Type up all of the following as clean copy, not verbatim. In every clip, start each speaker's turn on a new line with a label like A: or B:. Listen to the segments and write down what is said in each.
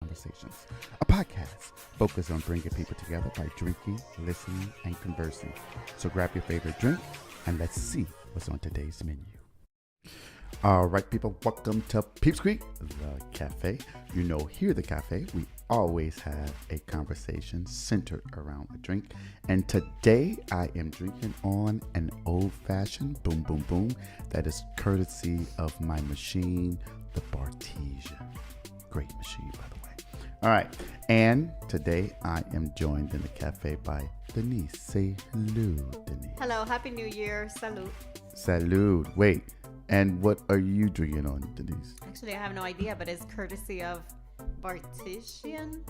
A: Conversations, a podcast focused on bringing people together by drinking, listening, and conversing. So grab your favorite drink and let's see what's on today's menu. All right, people, welcome to Peeps Creek, the cafe. You know, here at the cafe, we always have a conversation centered around a drink. And today I am drinking on an old-fashioned boom, boom, boom that is courtesy of my machine, the Bartesian. Great machine, by the way. All right, and today I am joined in the cafe by Denise. Say hello, Denise.
B: Hello, Happy New Year. Salud.
A: Salud. Wait. And what are you drinking on, Denise?
B: Actually, I have no idea, but it's courtesy of Bartesian.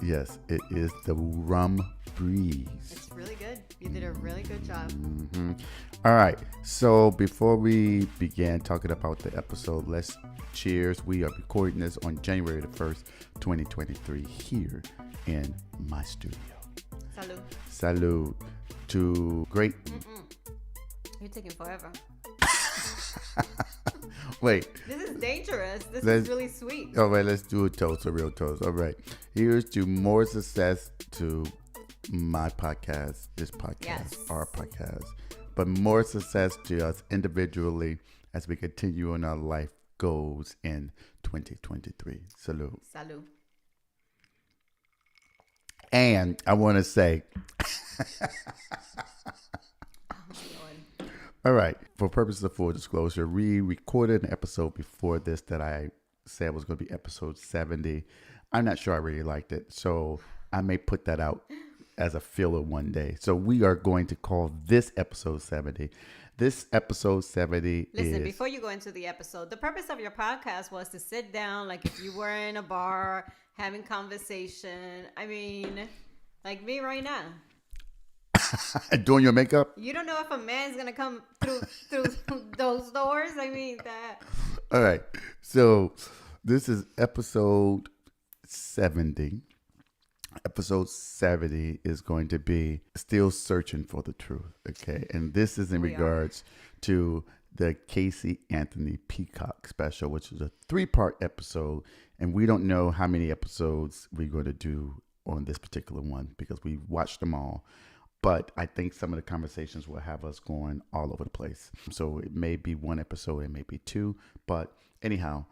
A: Yes, it is the rum breeze.
B: It's really good. You did a really good job.
A: Mm-hmm. All right. So before we begin talking about the episode, let's cheers. We are recording this on January the 1st, 2023 here in my studio.
B: Salud.
A: Salud to great...
B: You're taking forever.
A: Wait.
B: This is dangerous. This is really sweet.
A: All right, let's do a toast, a real toast. All right. Here's to more success to my podcast, this podcast,
B: yes.
A: Our podcast, but more success to us individually as we continue on our life goals in 2023. Salute.
B: Salud.
A: And I want to say... All right. For purposes of full disclosure, we recorded an episode before this that I said was going to be episode 70. I'm not sure I really liked it, so I may put that out as a filler one day. So we are going to call this episode 70. This episode 70
B: Listen, before you go into the episode, the purpose of your podcast was to sit down like if you were in a bar having conversation. I mean, like me right now.
A: Doing your makeup?
B: You don't know if a man's gonna come through those doors. I mean that.
A: All right. So this is episode 70. Episode 70 is going to be Still Searching for the Truth. Okay. And this is in regards to the Casey Anthony Peacock special, which is a 3-part episode. And we don't know how many episodes we're going to do on this particular one because we watched them all. But I think some of the conversations will have us going all over the place. So it may be one episode, it may be 2. But anyhow,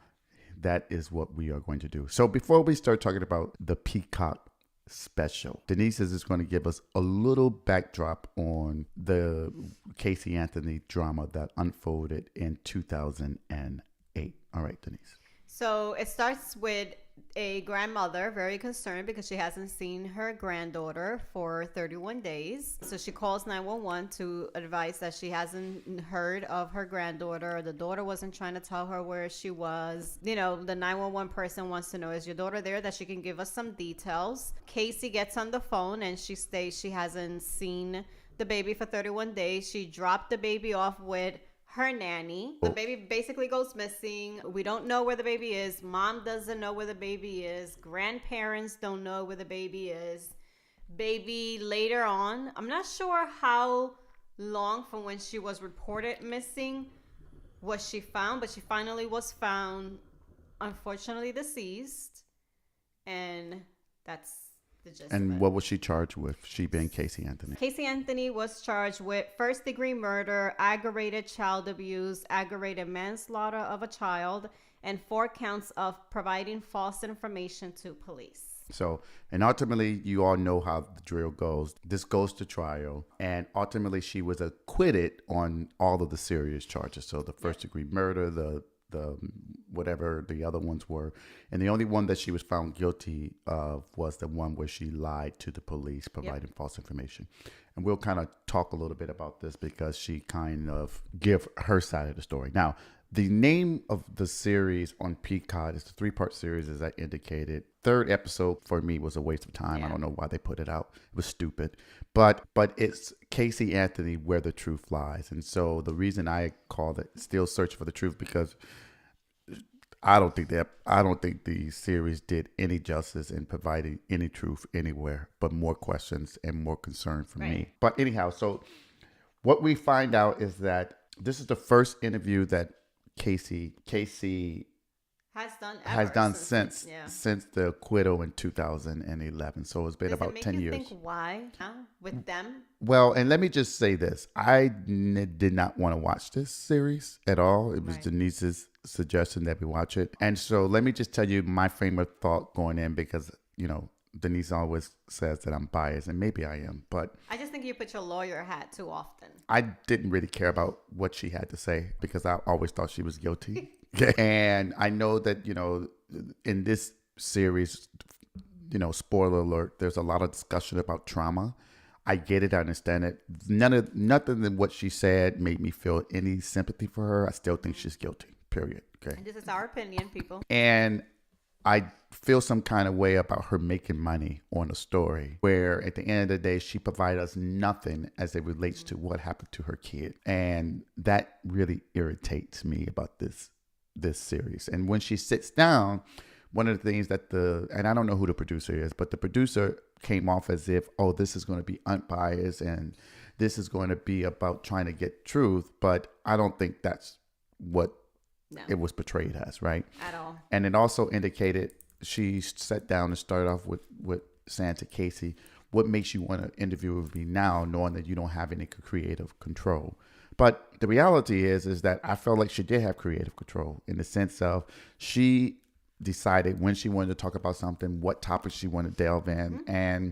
A: that is what we are going to do. So before we start talking about the Peacock special, Denise is just going to give us a little backdrop on the Casey Anthony drama that unfolded in 2008. All right, Denise.
B: So it starts with a grandmother very concerned because she hasn't seen her granddaughter for 31 days. So she calls 911 to advise that she hasn't heard of her granddaughter. The daughter wasn't trying to tell her where she was. You know, the 911 person wants to know, is your daughter there, that she can give us some details. Casey gets on the phone and she states she hasn't seen the baby for 31 days. She dropped the baby off with her nanny. The baby basically goes missing. We don't know where the baby is. Mom doesn't know where the baby is. Grandparents don't know where the baby is. Baby later on, I'm not sure how long from when she was reported missing was she found, but she finally was found, unfortunately deceased. And that's the gist of it.
A: And what was she charged with, she being Casey Anthony?
B: Casey Anthony was charged with first-degree murder, aggravated child abuse, aggravated manslaughter of a child, and 4 counts of providing false information to police.
A: So, and ultimately, you all know how the drill goes. This goes to trial, and ultimately, she was acquitted on all of the serious charges. So, the first-degree murder, the whatever the other ones were, and the only one that she was found guilty of was the one where she lied to the police, providing false information. And we'll kind of talk a little bit about this because she kind of give her side of the story. Now, the name of the series on Peacock is the 3-part series, as I indicated. 3rd episode for me was a waste of time. I don't know why they put it out. It was stupid. But it's Casey Anthony, Where the Truth Lies. And so the reason I called it Still Searching for the Truth, because I don't think the series did any justice in providing any truth anywhere, but more questions and more concern for me. But anyhow, so what we find out is that this is the first interview that Casey
B: has done
A: since
B: yeah.
A: since the acquittal in 2011. So it's been
B: Does it
A: about
B: make
A: 10
B: you
A: years.
B: think why with them?
A: Well, and let me just say this. Did not want to watch this series at all. It was
B: Right.
A: Denise's suggestion that we watch it. And so let me just tell you my frame of thought going in because, Denise always says that I'm biased, and maybe I am, but
B: I just think you put your lawyer hat too often.
A: I didn't really care about what she had to say because I always thought she was guilty. And I know that, in this series, spoiler alert, there's a lot of discussion about trauma. I get it. I understand it. Nothing than what she said made me feel any sympathy for her. I still think she's guilty, period. Okay.
B: And this is our opinion, people.
A: And I feel some kind of way about her making money on a story where at the end of the day, she provided us nothing as it relates to what happened to her kid. And that really irritates me about this series. And when she sits down, one of the things that and I don't know who the producer is, but the producer came off as if, oh, this is going to be unbiased and this is going to be about trying to get truth. But I don't think that's what it was portrayed as, right?
B: At all.
A: And it also indicated she sat down and started off with saying to Casey, what makes you want to interview with me now, knowing that you don't have any creative control? But the reality is that I felt like she did have creative control in the sense of she decided when she wanted to talk about something, what topics she wanted to delve in. Mm-hmm.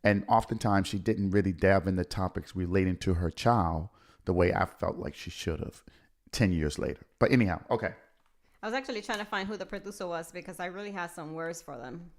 A: And oftentimes she didn't really delve into topics relating to her child the way I felt like she should have 10 years later. But anyhow, okay.
B: I was actually trying to find who the producer was because I really had some words for them.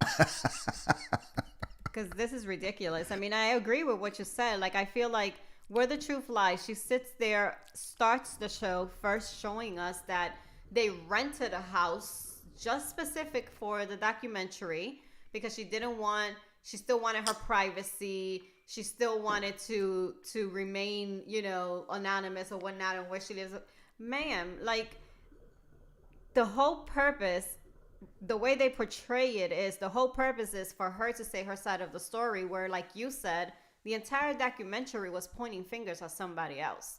B: Because this is ridiculous. I mean, I agree with what you said. Like, I feel like where the truth lies, she sits there, starts the show first showing us that they rented a house just specific for the documentary because she still wanted her privacy. She still wanted to remain, anonymous or whatnot and where she lives. Ma'am, like, the whole purpose, the way they portray it is, the whole purpose is for her to say her side of the story where, like you said, the entire documentary was pointing fingers at somebody else.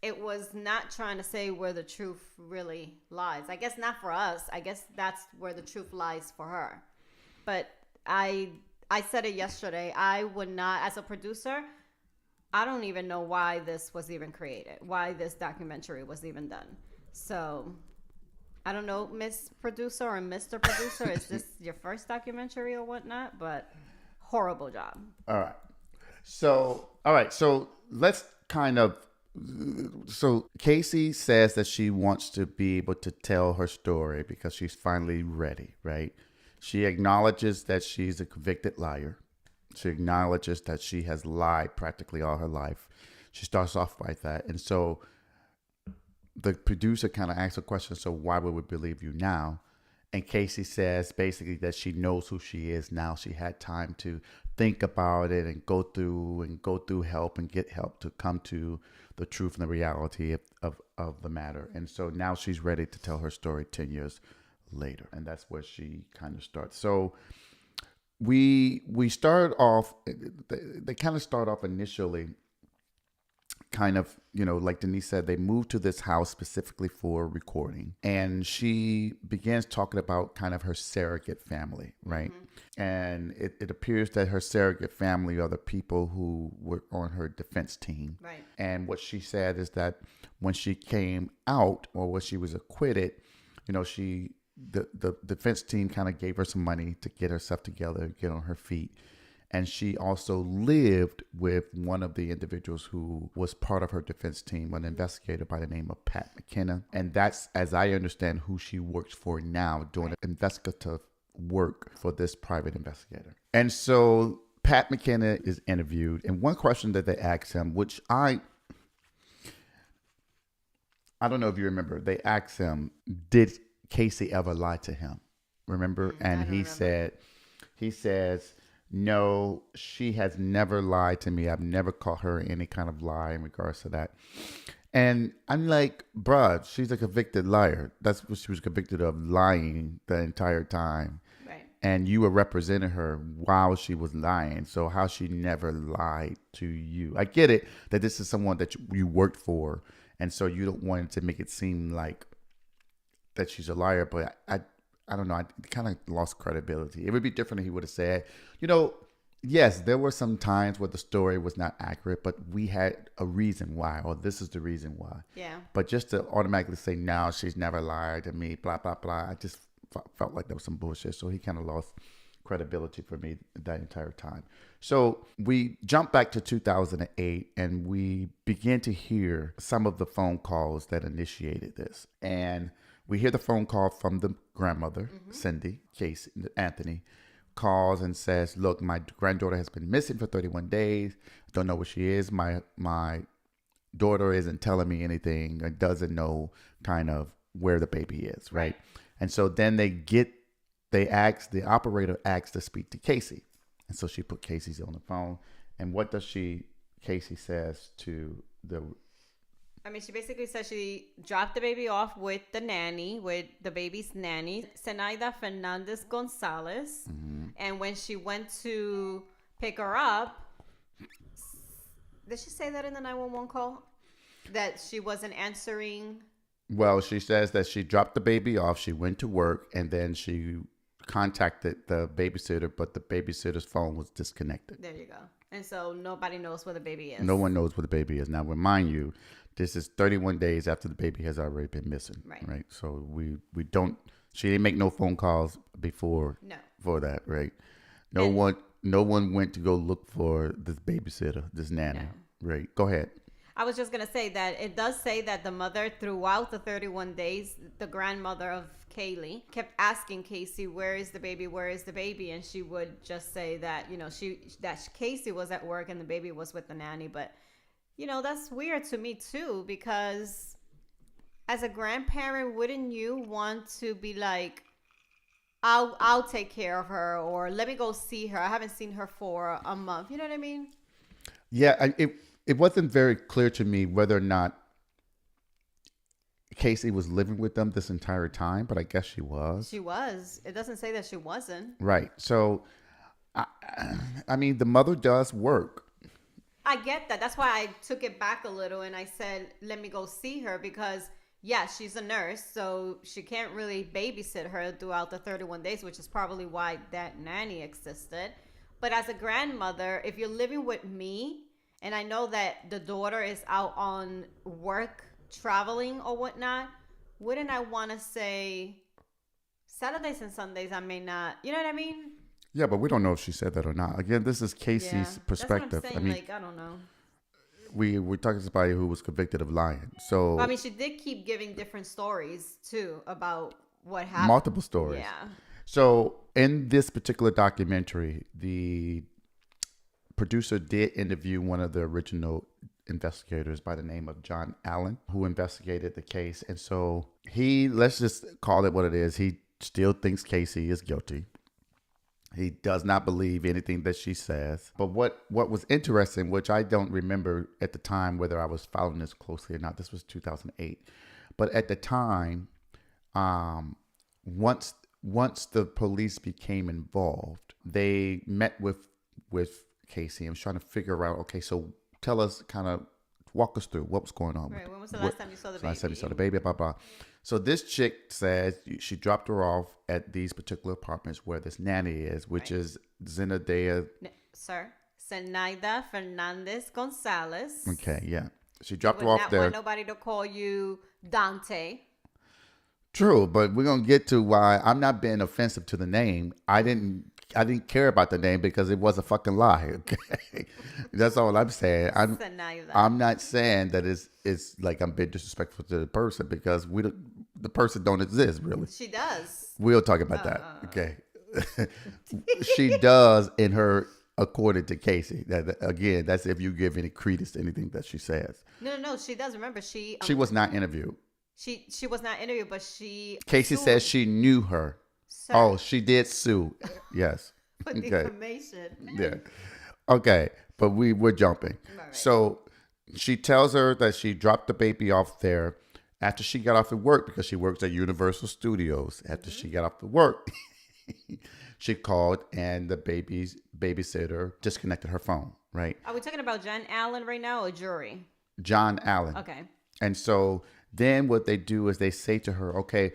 B: It was not trying to say where the truth really lies. I guess not for us. I guess that's where the truth lies for her. But I said it yesterday. I would not, as a producer, I don't even know why this was even created, why this documentary was even done. So I don't know, Miss Producer or Mr. Producer, is this your first documentary or whatnot? But horrible job.
A: All right. So let's kind of, so Casey says that she wants to be able to tell her story because she's finally ready, right? She acknowledges that she's a convicted liar. She acknowledges that she has lied practically all her life. She starts off by that. And so the producer kind of asks a question, so why would we believe you now? And Casey says basically that she knows who she is now. She had time to think about it and go through help and get help to come to the truth and the reality of the matter. And so now she's ready to tell her story 10 years later. And that's where she kind of starts. So we start off, they kind of start off initially kind of, like Denise said, they moved to this house specifically for recording. And she begins talking about kind of her surrogate family, right? Mm-hmm. And it appears that her surrogate family are the people who were on her defense team.
B: Right.
A: And what she said is that when she came out or when she was acquitted, the defense team kind of gave her some money to get herself together, get on her feet. And she also lived with one of the individuals who was part of her defense team, an investigator by the name of Pat McKenna. And that's, as I understand, who she works for now, doing investigative work for this private investigator. And so Pat McKenna is interviewed. And one question that they asked him, which I don't know if you remember, they asked him, did Casey ever lie to him? Remember? And he says, no, she has never lied to me. I've never caught her in any kind of lie in regards to that. And I'm like, bruh, she's a convicted liar. That's what she was convicted of, lying the entire time.
B: Right.
A: And you were representing her while she was lying. So how she never lied to you? I get it that this is someone that you worked for. And so you don't want to make it seem like that she's a liar, but I don't know. I kind of lost credibility. It would be different if he would have said, yes, there were some times where the story was not accurate, but we had a reason why, or this is the reason why.
B: Yeah.
A: But just to automatically say, no, she's never lied to me, blah, blah, blah. I just felt like that was some bullshit. So he kind of lost credibility for me that entire time. So we jump back to 2008 and we begin to hear some of the phone calls that initiated this. And we hear the phone call from the grandmother, Cindy, Case, Anthony, calls and says, look, my granddaughter has been missing for 31 days. Don't know where she is. My daughter isn't telling me anything. Or doesn't know kind of where the baby is, right? And so then the operator asks to speak to Casey. And so she put Casey's on the phone. And what does Casey says to
B: she basically says she dropped the baby off with the baby's nanny, Zenaida Fernandez Gonzalez. Mm-hmm. And when she went to pick her up, did she say that in the 911 call? That she wasn't answering?
A: Well, she says that she dropped the baby off, she went to work, and then she contacted the babysitter, but the babysitter's phone was disconnected.
B: There you go. And so nobody knows where the baby is.
A: No one knows where the baby is. Now, remind you, this is 31 days after the baby has already been missing. Right? So we don't, she didn't make no phone calls before for that, right? No one went to go look for this babysitter, this nanny. No. Right. Go ahead.
B: I was just going to say that it does say that the mother, throughout the 31 days, the grandmother of Caylee kept asking Casey, where is the baby? Where is the baby? And she would just say that, that Casey was at work and the baby was with the nanny. But, that's weird to me too, because as a grandparent, wouldn't you want to be like, I'll take care of her, or let me go see her. I haven't seen her for a month. You know what I mean?
A: Yeah, it wasn't very clear to me whether or not Casey was living with them this entire time, but I guess she was.
B: She was. It doesn't say that she wasn't.
A: Right. So, the mother does work.
B: I get that. That's why I took it back a little and I said, let me go see her, because, she's a nurse, so she can't really babysit her throughout the 31 days, which is probably why that nanny existed. But as a grandmother, if you're living with me, and I know that the daughter is out on work, traveling or whatnot, wouldn't I want to say Saturdays and Sundays I may not, you know what I mean?
A: Yeah, but we don't know if she said that or not. Again, this is Casey's perspective.
B: That's what I'm saying. I don't know.
A: We're talking to somebody who was convicted of lying. So
B: she did keep giving different stories too about what happened.
A: Multiple stories.
B: Yeah.
A: So in this particular documentary, the producer did interview one of the original investigators by the name of John Allen, who investigated the case. And so let's just call it what it is. He still thinks Casey is guilty. He does not believe anything that she says. But what was interesting, which I don't remember at the time whether I was following this closely or not, this was 2008. But at the time, once the police became involved, they met with Casey and was trying to figure out, okay, so tell us, kind of walk us through what was going on.
B: Right. When was the last time you saw the baby?
A: Last time you saw the baby, blah, blah. So this chick says she dropped her off at these particular apartments where this nanny is, which is Zenaida
B: Fernandez Gonzalez.
A: Okay, yeah. She dropped her off there.
B: I want nobody to call you Dante.
A: True, but we're going to get to why I'm not being offensive to the name. I didn't care about the name because it was a fucking lie. Okay, that's all I'm saying. I'm not saying that it's like I'm being disrespectful to the person, because the person don't exist really.
B: She does.
A: We'll talk about that. Okay, she does in her, according to Casey. That again, that's if you give any credence to anything that she says.
B: No, she does. Remember, she
A: was not interviewed.
B: She was not interviewed, but
A: Casey says she knew her. Sir. Oh, she did sue. Yes.
B: For defamation.
A: Yeah. Okay, but we're jumping. Right. So she tells her that she dropped the baby off there after she got off at work, because she works at Universal Studios. After she got off at work, she called and the babysitter disconnected her phone, right?
B: Are we talking about John Allen right now or jury?
A: John Allen.
B: Okay.
A: And so Then what they do is they say to her, okay,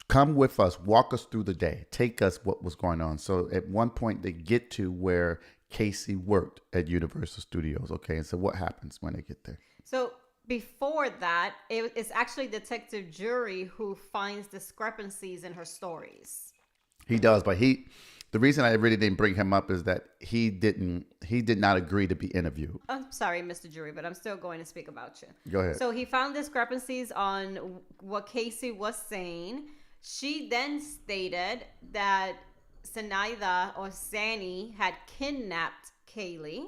A: come with us, walk us through the day, take us what was going on. So at one point they get to where Caylee worked at Universal Studios. Okay, and so what happens when they get there?
B: So before that, it's actually Detective Jury who finds discrepancies in her stories.
A: He does, but the reason I really didn't bring him up is that he did not agree to be interviewed.
B: I'm sorry, Mr. Jury, but I'm still going to speak about you.
A: Go ahead.
B: So he found discrepancies on what Caylee was saying. She then stated that Zenaida or Zanny had kidnapped Caylee.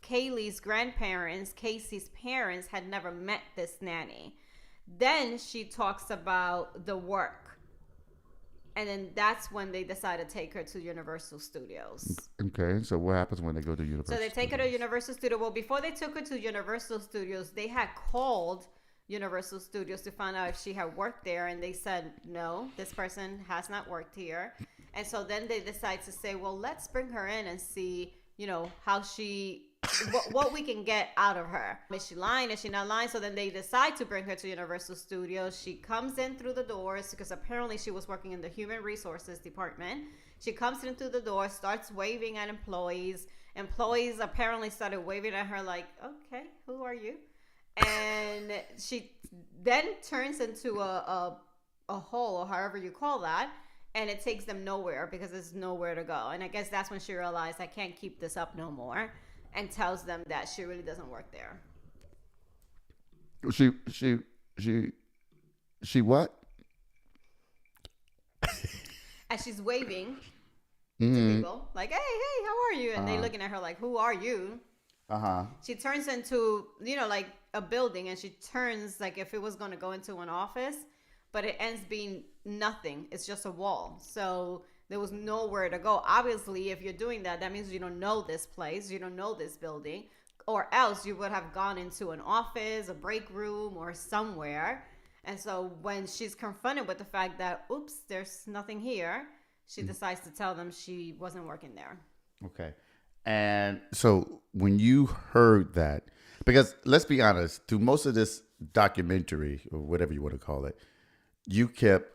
B: Caylee's grandparents, Casey's parents, had never met this nanny. Then she talks about the work. And then that's when they decide to take her to Universal Studios.
A: Okay, so what happens when they go to Universal?
B: So they take her to Universal Studios. Well, before they took her to Universal Studios, they had called Universal Studios to find out if she had worked there. And they said, no, this person has not worked here. And so then they decide to say, well, let's bring her in and see, how she... what we can get out of her. Is she lying? Is she not lying? So then they decide to bring her to Universal Studios. She comes in through the doors because apparently she was working in the Human Resources Department. She comes in through the door, starts waving at employees. Employees apparently started waving at her like, okay, who are you? And she then turns into a hole, or however you call that. And it takes them nowhere because there's nowhere to go. And I guess that's when she realized, I can't keep this up no more. And tells them that she really doesn't work there.
A: She what?
B: And she's waving to people like, hey, how are you? And they looking at her like, who are you? She turns into, like a building, and she turns like if it was going to go into an office, but it ends being nothing. It's just a wall. So there was nowhere to go. Obviously, if you're doing that, that means you don't know this place. You don't know this building. Or else you would have gone into an office, a break room, or somewhere. And so when she's confronted with the fact that, oops, there's nothing here, she decides to tell them she wasn't working there.
A: Okay. And so when you heard that, because let's be honest, through most of this documentary, or whatever you want to call it, you kept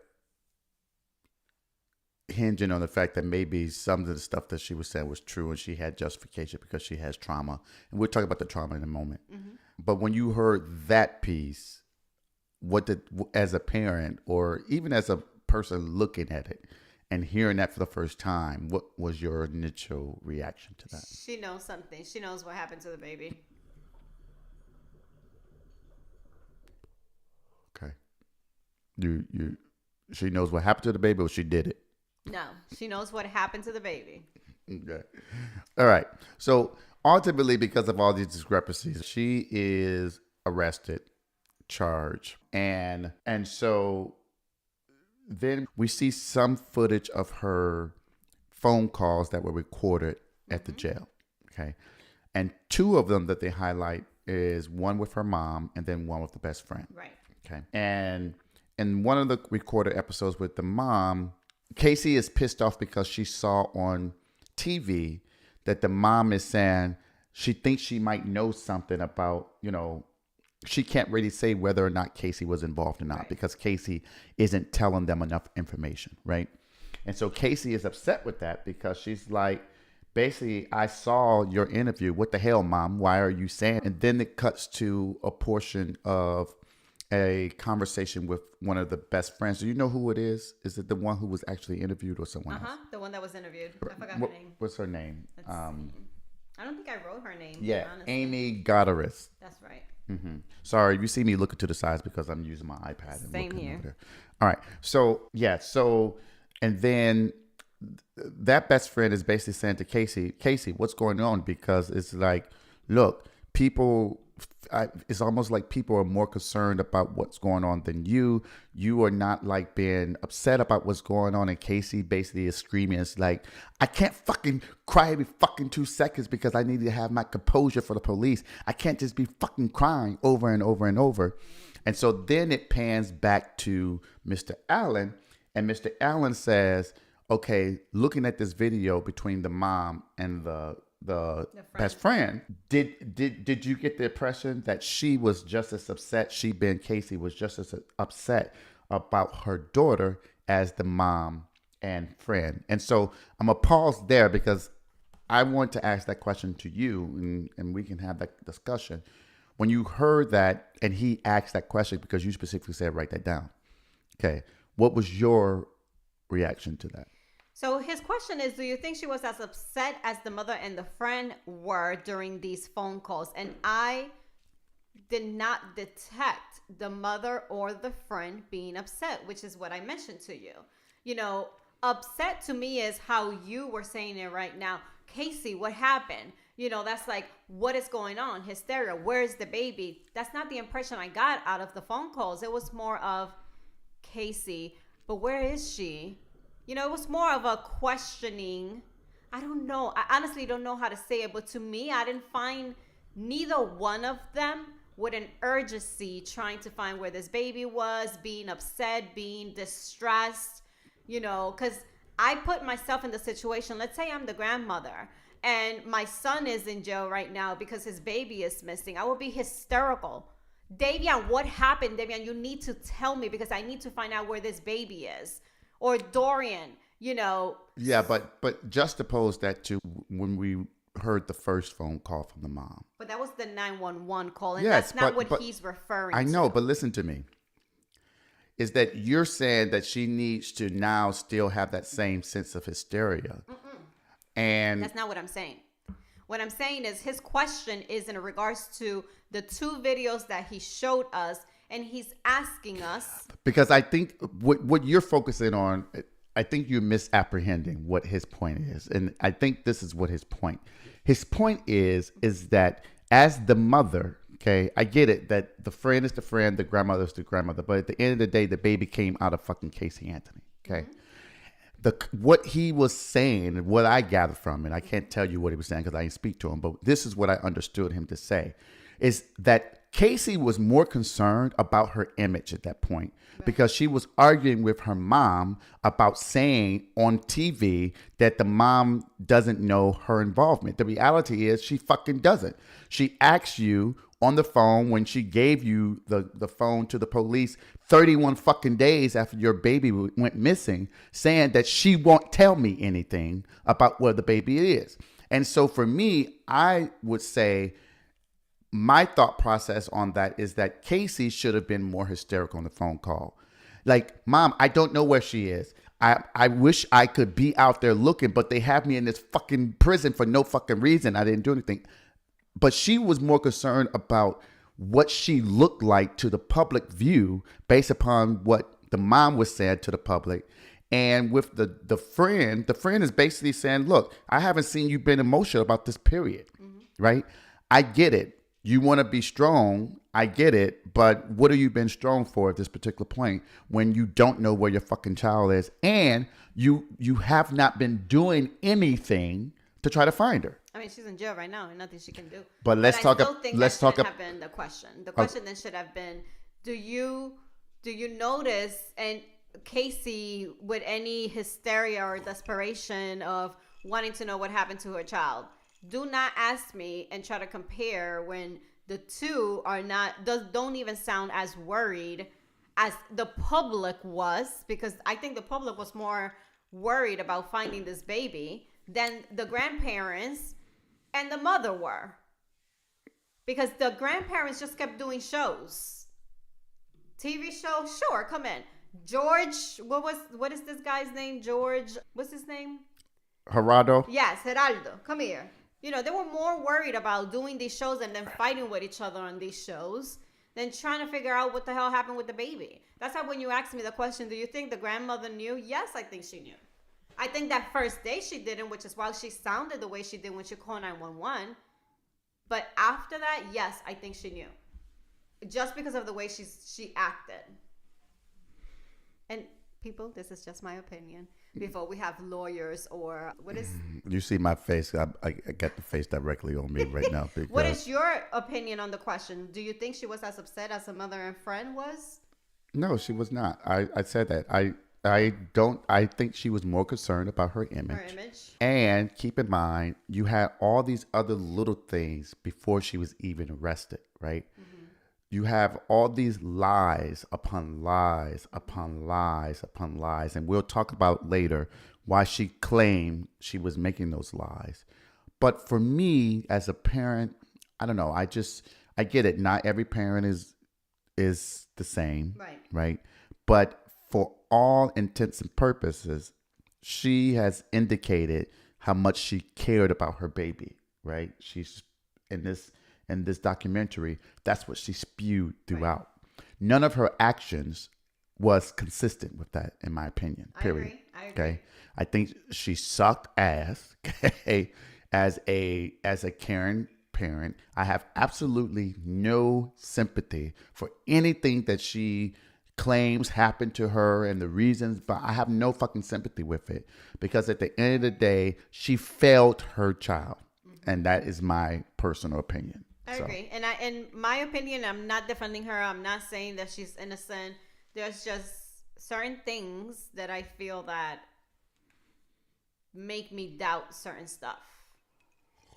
A: hinging on the fact that maybe some of the stuff that she was saying was true and she had justification because she has trauma. And we'll talk about the trauma in a moment. Mm-hmm. But when you heard that piece, as a parent or even as a person looking at it and hearing that for the first time, what was your initial reaction to that?
B: She knows something. She knows what happened to the baby.
A: Okay. She knows what happened to the baby, or she did it?
B: No, she knows what happened to the baby.
A: Okay. All right. So ultimately, because of all these discrepancies, she is arrested, charged. And so then we see some footage of her phone calls that were recorded at the jail. Okay. And two of them that they highlight is one with her mom and then one with the best friend.
B: Right.
A: Okay. And in one of the recorded episodes with the mom, Caylee is pissed off because she saw on TV that the mom is saying she thinks she might know something about, she can't really say whether or not Caylee was involved or not, right, because Caylee isn't telling them enough information, right? And so Caylee is upset with that because she's like, basically, I saw your interview. What the hell, mom? Why are you saying? And then it cuts to a portion of a conversation with one of the best friends. Do you know who it is? Is it the one who was actually interviewed or someone else?
B: The one that was interviewed. I forgot her name.
A: What's her name?
B: I don't think I wrote her name.
A: Yeah,
B: honestly.
A: Amy Godaris.
B: That's right.
A: Mm-hmm. Sorry, you see me looking to the sides because I'm using my iPad. And
B: Same here.
A: Over there. All right. So, and then that best friend is basically saying to Caylee, what's going on? Because it's like, look, it's almost like people are more concerned about what's going on than you. You are not like being upset about what's going on. And Caylee basically is screaming. It's like, I can't fucking cry every fucking 2 seconds because I need to have my composure for the police. I can't just be fucking crying over and over and over. And so then it pans back to Mr. Allen, and Mr. Allen says, okay, looking at this video between the mom and the best friend, did you get the impression that she was just as upset? She being Casey was just as upset about her daughter as the mom and friend. And so I'm gonna pause there because I want to ask that question to you, and we can have that discussion. When you heard that, and he asked that question because you specifically said write that down. Okay, what was your reaction to that?
B: So his question is, do you think she was as upset as the mother and the friend were during these phone calls? And I did not detect the mother or the friend being upset, which is what I mentioned to you. You know, upset to me is how you were saying it right now. Casey, what happened? You know, that's like, what is going on? Hysteria. Where's the baby? That's not the impression I got out of the phone calls. It was more of Casey, but where is she? You know, it was more of a questioning. I don't know. I honestly don't know how to say it, but to me, I didn't find neither one of them with an urgency trying to find where this baby was, being upset, being distressed, you know, because I put myself in the situation. Let's say I'm the grandmother and my son is in jail right now because his baby is missing. I would be hysterical. Davian, what happened? Davian, you need to tell me because I need to find out where this baby is. Or Dorian, you know.
A: Yeah, but juxtapose that to when we heard the first phone call from the mom.
B: But that was the 911 call, and
A: yes,
B: that's not what he's referring to.
A: I know, but listen to me. Is that you're saying that she needs to now still have that same sense of hysteria. And
B: that's not what I'm saying. What I'm saying is his question is in regards to the two videos that he showed us, and he's asking us.
A: Because I think what you're focusing on, I think you're misapprehending what his point is. And I think this is what his point. His point is that as the mother, okay, I get it that the friend is the friend, the grandmother is the grandmother. But at the end of the day, the baby came out of fucking Casey Anthony, okay? What he was saying, what I gathered from it, I can't tell you what he was saying because I didn't speak to him, but this is what I understood him to say, is that Casey was more concerned about her image at that point because she was arguing with her mom about saying on TV that the mom doesn't know her involvement. The reality is she fucking doesn't. She asked you on the phone when she gave you the phone to the police 31 fucking days after your baby went missing, saying that she won't tell me anything about where the baby is. And so for me, I would say my thought process on that is that Casey should have been more hysterical on the phone call. Like, Mom, I don't know where she is. I wish I could be out there looking, but they have me in this fucking prison for no fucking reason. I didn't do anything. But she was more concerned about what she looked like to the public view based upon what the mom was saying to the public. And with the friend is basically saying, look, I haven't seen you been emotional about this period, right? I get it. You want to be strong. I get it. But what have you been strong for at this particular point when you don't know where your fucking child is? And you have not been doing anything to try to find her.
B: I mean, she's in jail right now and nothing she can do.
A: But let's talk.
B: Let's talk. Have been the question. The question then should have been: Do you notice and Casey with any hysteria or desperation of wanting to know what happened to her child? Do not ask me and try to compare when the two are not. Don't even sound as worried as the public was, because I think the public was more worried about finding this baby than the grandparents and the mother were, because the grandparents just kept doing shows, TV shows. Sure, come in. George, what is this guy's name? George, what's his name?
A: Gerardo.
B: Yes, Geraldo. Come here. You know, they were more worried about doing these shows and then fighting with each other on these shows than trying to figure out what the hell happened with the baby. That's how when you asked me the question, do you think the grandmother knew? Yes, I think she knew. I think that first day she didn't, which is why she sounded the way she did when she called 911. But after that, yes, I think she knew. Just because of the way she acted. And people, this is just my opinion. Before we have lawyers or what is...
A: You see my face. I got the face directly on me right now.
B: What is your opinion on the question? Do you think she was as upset as her mother and friend was?
A: No, she was not. I said that. I I think she was more concerned about her image.
B: Her image.
A: And keep in mind, you had all these other little things before she was even arrested, right? You have all these lies upon lies upon lies upon lies. And we'll talk about later why she claimed she was making those lies. But for me, as a parent, I don't know. I get it. Not every parent is the same, right? But for all intents and purposes, she has indicated how much she cared about her baby, right? She's in this documentary, that's what she spewed throughout. None of her actions was consistent with that, in my opinion. Period.
B: I agree.
A: Okay. I think she sucked ass. Okay. As a caring parent, I have absolutely no sympathy for anything that she claims happened to her and the reasons, but I have no fucking sympathy with it because at the end of the day, she failed her child. And that is my personal opinion.
B: I agree. And in my opinion, I'm not defending her. I'm not saying that she's innocent. There's just certain things that I feel that make me doubt certain stuff.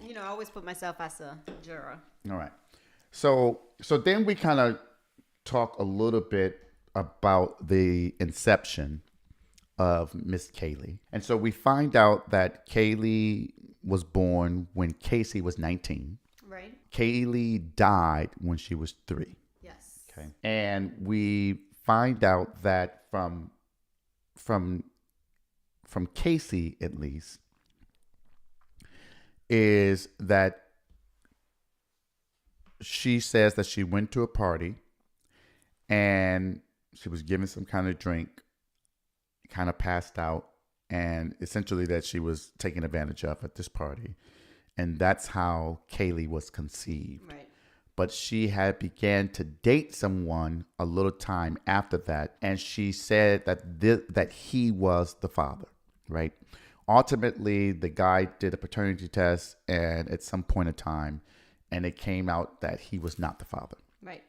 B: You know, I always put myself as a juror.
A: All right. So then we kind of talk a little bit about the inception of Miss Caylee. And so we find out that Caylee was born when Casey was 19.
B: Right.
A: Caylee died when she was 3.
B: Yes.
A: Okay. And we find out that from Casey, at least, is that she says that she went to a party and she was given some kind of drink, kind of passed out, and essentially that she was taken advantage of at this party. And that's how Caylee was conceived.
B: Right.
A: But she had began to date someone a little time after that, and she said that that he was the father, right? Ultimately, the guy did a paternity test, and at some point in time, and it came out that he was not the father.
B: Right.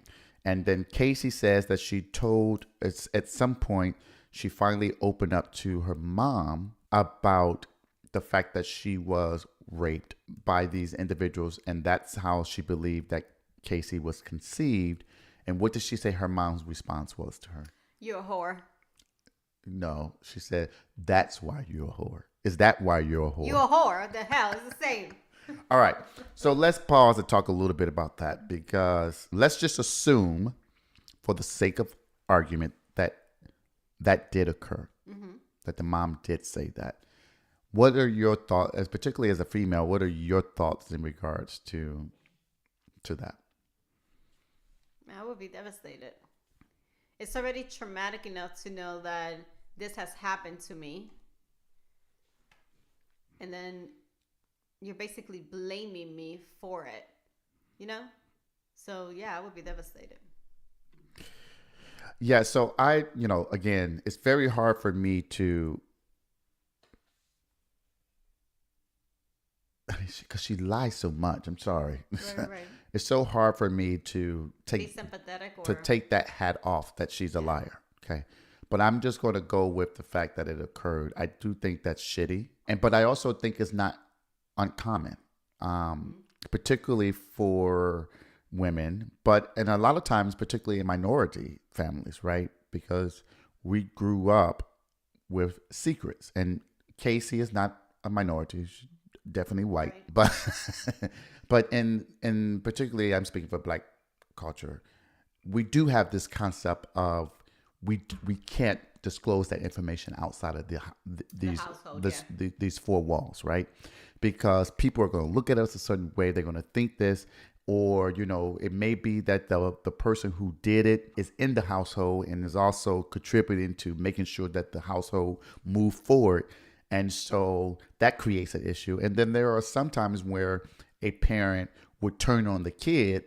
A: And then Casey says that she told, at some point, she finally opened up to her mom about the fact that she was raped by these individuals, and that's how she believed that Casey was conceived. And what did she say her mom's response was to her?
B: You're a whore.
A: No, she said, that's why you're a whore. Is that why you're a whore?
B: You're a whore. The hell is the same.
A: All right. So let's pause and talk a little bit about that, because let's just assume, for the sake of argument, that did occur, that the mom did say that. What are your thoughts, as particularly as a female, what are your thoughts in regards to that?
B: I would be devastated. It's already traumatic enough to know that this has happened to me. And then you're basically blaming me for it, you know? So, yeah, I would be devastated.
A: Yeah, so again, it's very hard for me to, because she lies so much. I'm sorry.
B: Right.
A: It's so hard for me to
B: Be sympathetic or...
A: to take that hat off that she's a liar. Okay. But I'm just going to go with the fact that it occurred. I do think that's shitty. But I also think it's not uncommon, particularly for women, and a lot of times, particularly in minority families, right? Because we grew up with secrets, and Casey is not a minority. She's definitely white, right. but in particularly, I'm speaking for Black culture, we do have this concept of we can't disclose that information outside of these four walls, right? Because people are going to look at us a certain way. They're going to think this, or it may be that the person who did it is in the household and is also contributing to making sure that the household move forward. And so that creates an issue. And then there are some times where a parent would turn on the kid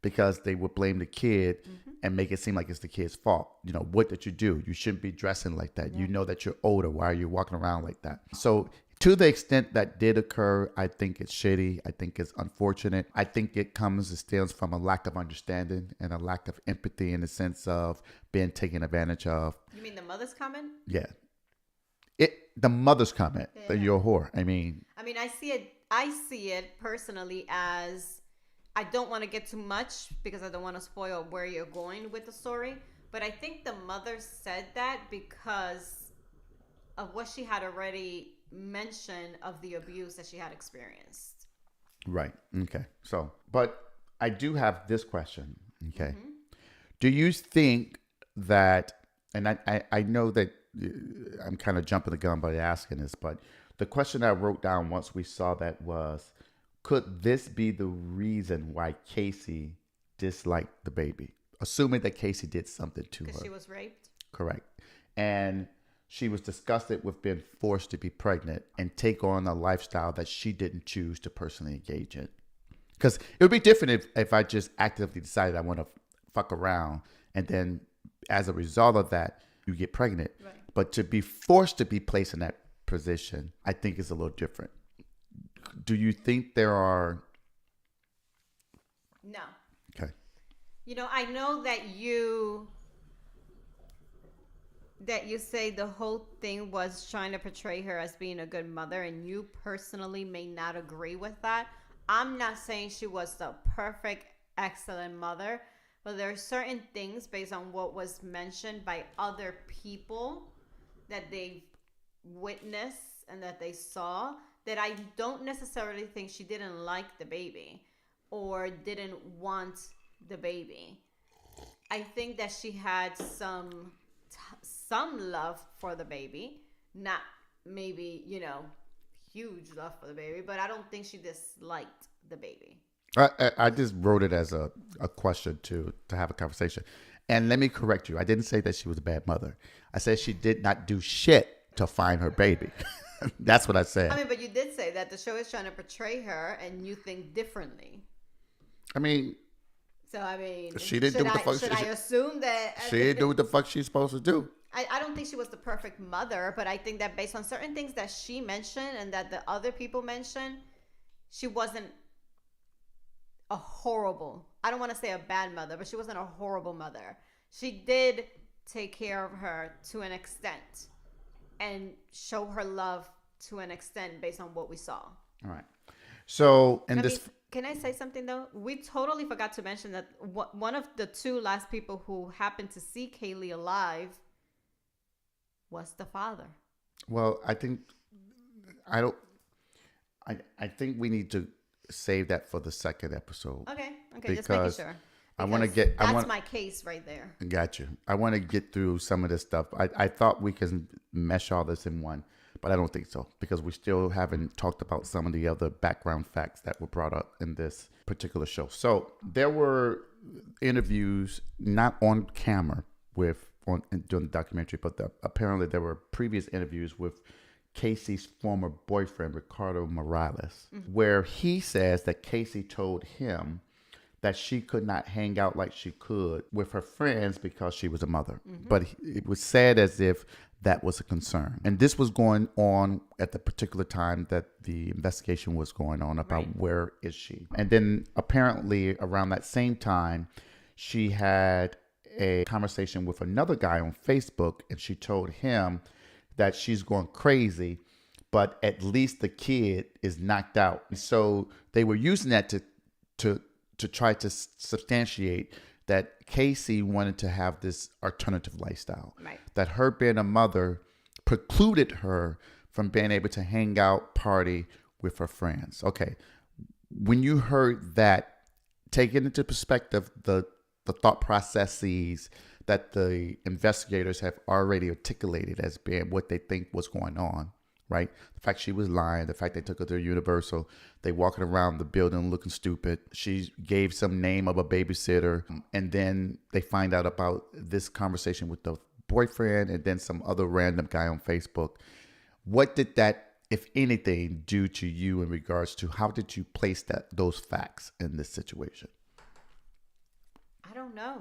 A: because they would blame the kid and make it seem like it's the kid's fault. What did you do? You shouldn't be dressing like that. Yeah. You know that you're older. Why are you walking around like that? So To the extent that did occur, I think it's shitty. I think it's unfortunate. I think it stems from a lack of understanding and a lack of empathy in the sense of being taken advantage of.
B: You mean the mother's comment?
A: Yeah. The mother's comment that you're a whore. I mean,
B: I see it personally as I don't want to get too much because I don't want to spoil where you're going with the story. But I think the mother said that because of what she had already mentioned of the abuse that she had experienced.
A: right. Okay. So, but I do have this question. Okay. Do you think that, and I know that I'm kind of jumping the gun by asking this, but the question I wrote down once we saw that was, could this be the reason why Caylee disliked the baby? Assuming that Caylee did something to her.
B: Because she was raped?
A: Correct. And she was disgusted with being forced to be pregnant and take on a lifestyle that she didn't choose to personally engage in. Because it would be different if I just actively decided I want to fuck around and then as a result of that, you get pregnant.
B: Right.
A: But to be forced to be placed in that position, I think is a little different. Do you think there are...
B: No.
A: Okay.
B: I know that you say the whole thing was trying to portray her as being a good mother, and you personally may not agree with that. I'm not saying she was the perfect, excellent mother, but there are certain things based on what was mentioned by other people that they witnessed and that they saw that I don't necessarily think she didn't like the baby or didn't want the baby. I think that she had some love for the baby, not maybe, huge love for the baby, but I don't think she disliked the baby.
A: I just wrote it as a question to have a conversation. And let me correct you. I didn't say that she was a bad mother. I said she did not do shit to find her baby. That's what I said.
B: But you did say that the show is trying to portray her and you think differently.
A: She didn't do what the fuck
B: should I assume that
A: she didn't do what the fuck she's supposed to do?
B: I don't think she was the perfect mother, but I think that based on certain things that she mentioned and that the other people mentioned, she wasn't a horrible, I don't want to say a bad mother, but she wasn't a horrible mother. She did take care of her to an extent and show her love to an extent based on what we saw.
A: All right. So,
B: can I say something though? We totally forgot to mention that one of the two last people who happened to see Caylee alive was the father.
A: Well, I think we need to save that for the second episode.
B: Okay, just making sure.
A: That's
B: my case right there.
A: Got you. I want to get through some of this stuff. I thought we can mesh all this in one, but I don't think so because we still haven't talked about some of the other background facts that were brought up in this particular show. So there were interviews not on camera during the documentary, but apparently there were previous interviews with Casey's former boyfriend, Ricardo Morales, where he says that Casey told him that she could not hang out like she could with her friends because she was a mother. But it was said as if that was a concern. And this was going on at the particular time that the investigation was going on about where is she. And then apparently around that same time, she had a conversation with another guy on Facebook, and she told him that she's going crazy, but at least the kid is knocked out. So they were using that to try to substantiate that Caylee wanted to have this alternative lifestyle. Right. That her being a mother precluded her from being able to hang out, party with her friends. Okay. When you heard that, taking into perspective the thought processes that the investigators have already articulated as being what they think was going on, right? The fact she was lying, the fact they took her to Universal, they walking around the building looking stupid. She gave some name of a babysitter, and then they find out about this conversation with the boyfriend and then some other random guy on Facebook. What did that, if anything, do to you in regards to how did you place those facts in this situation?
B: I don't know.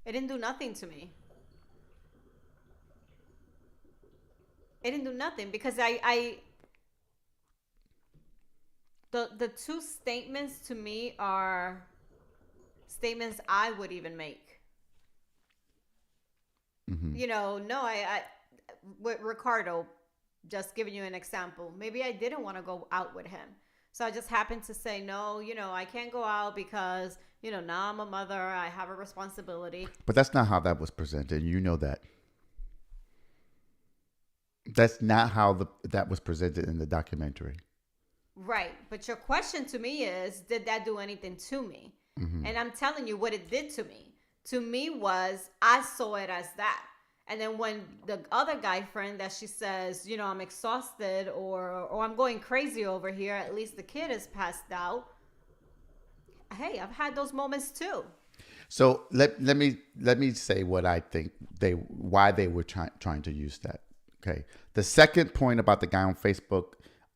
B: It didn't do nothing to me. It didn't do nothing because I The two statements to me are statements I would even make.
A: Mm-hmm.
B: No, I with Ricardo, just giving you an example. Maybe I didn't want to go out with him. So I just happened to say, no, I can't go out because, now I'm a mother. I have a responsibility.
A: But that's not how that was presented. You know that. That's not how that was presented in the documentary.
B: Right. But your question to me is, did that do anything to me?
A: Mm-hmm.
B: And I'm telling you what it did to me. To me was, I saw it as that. And then when the other guy friend that she says, I'm exhausted or I'm going crazy over here, at least the kid is passed out. Hey, I've had those moments too.
A: So let me say what I think why they were trying to use that. Okay. The second point about the guy on Facebook,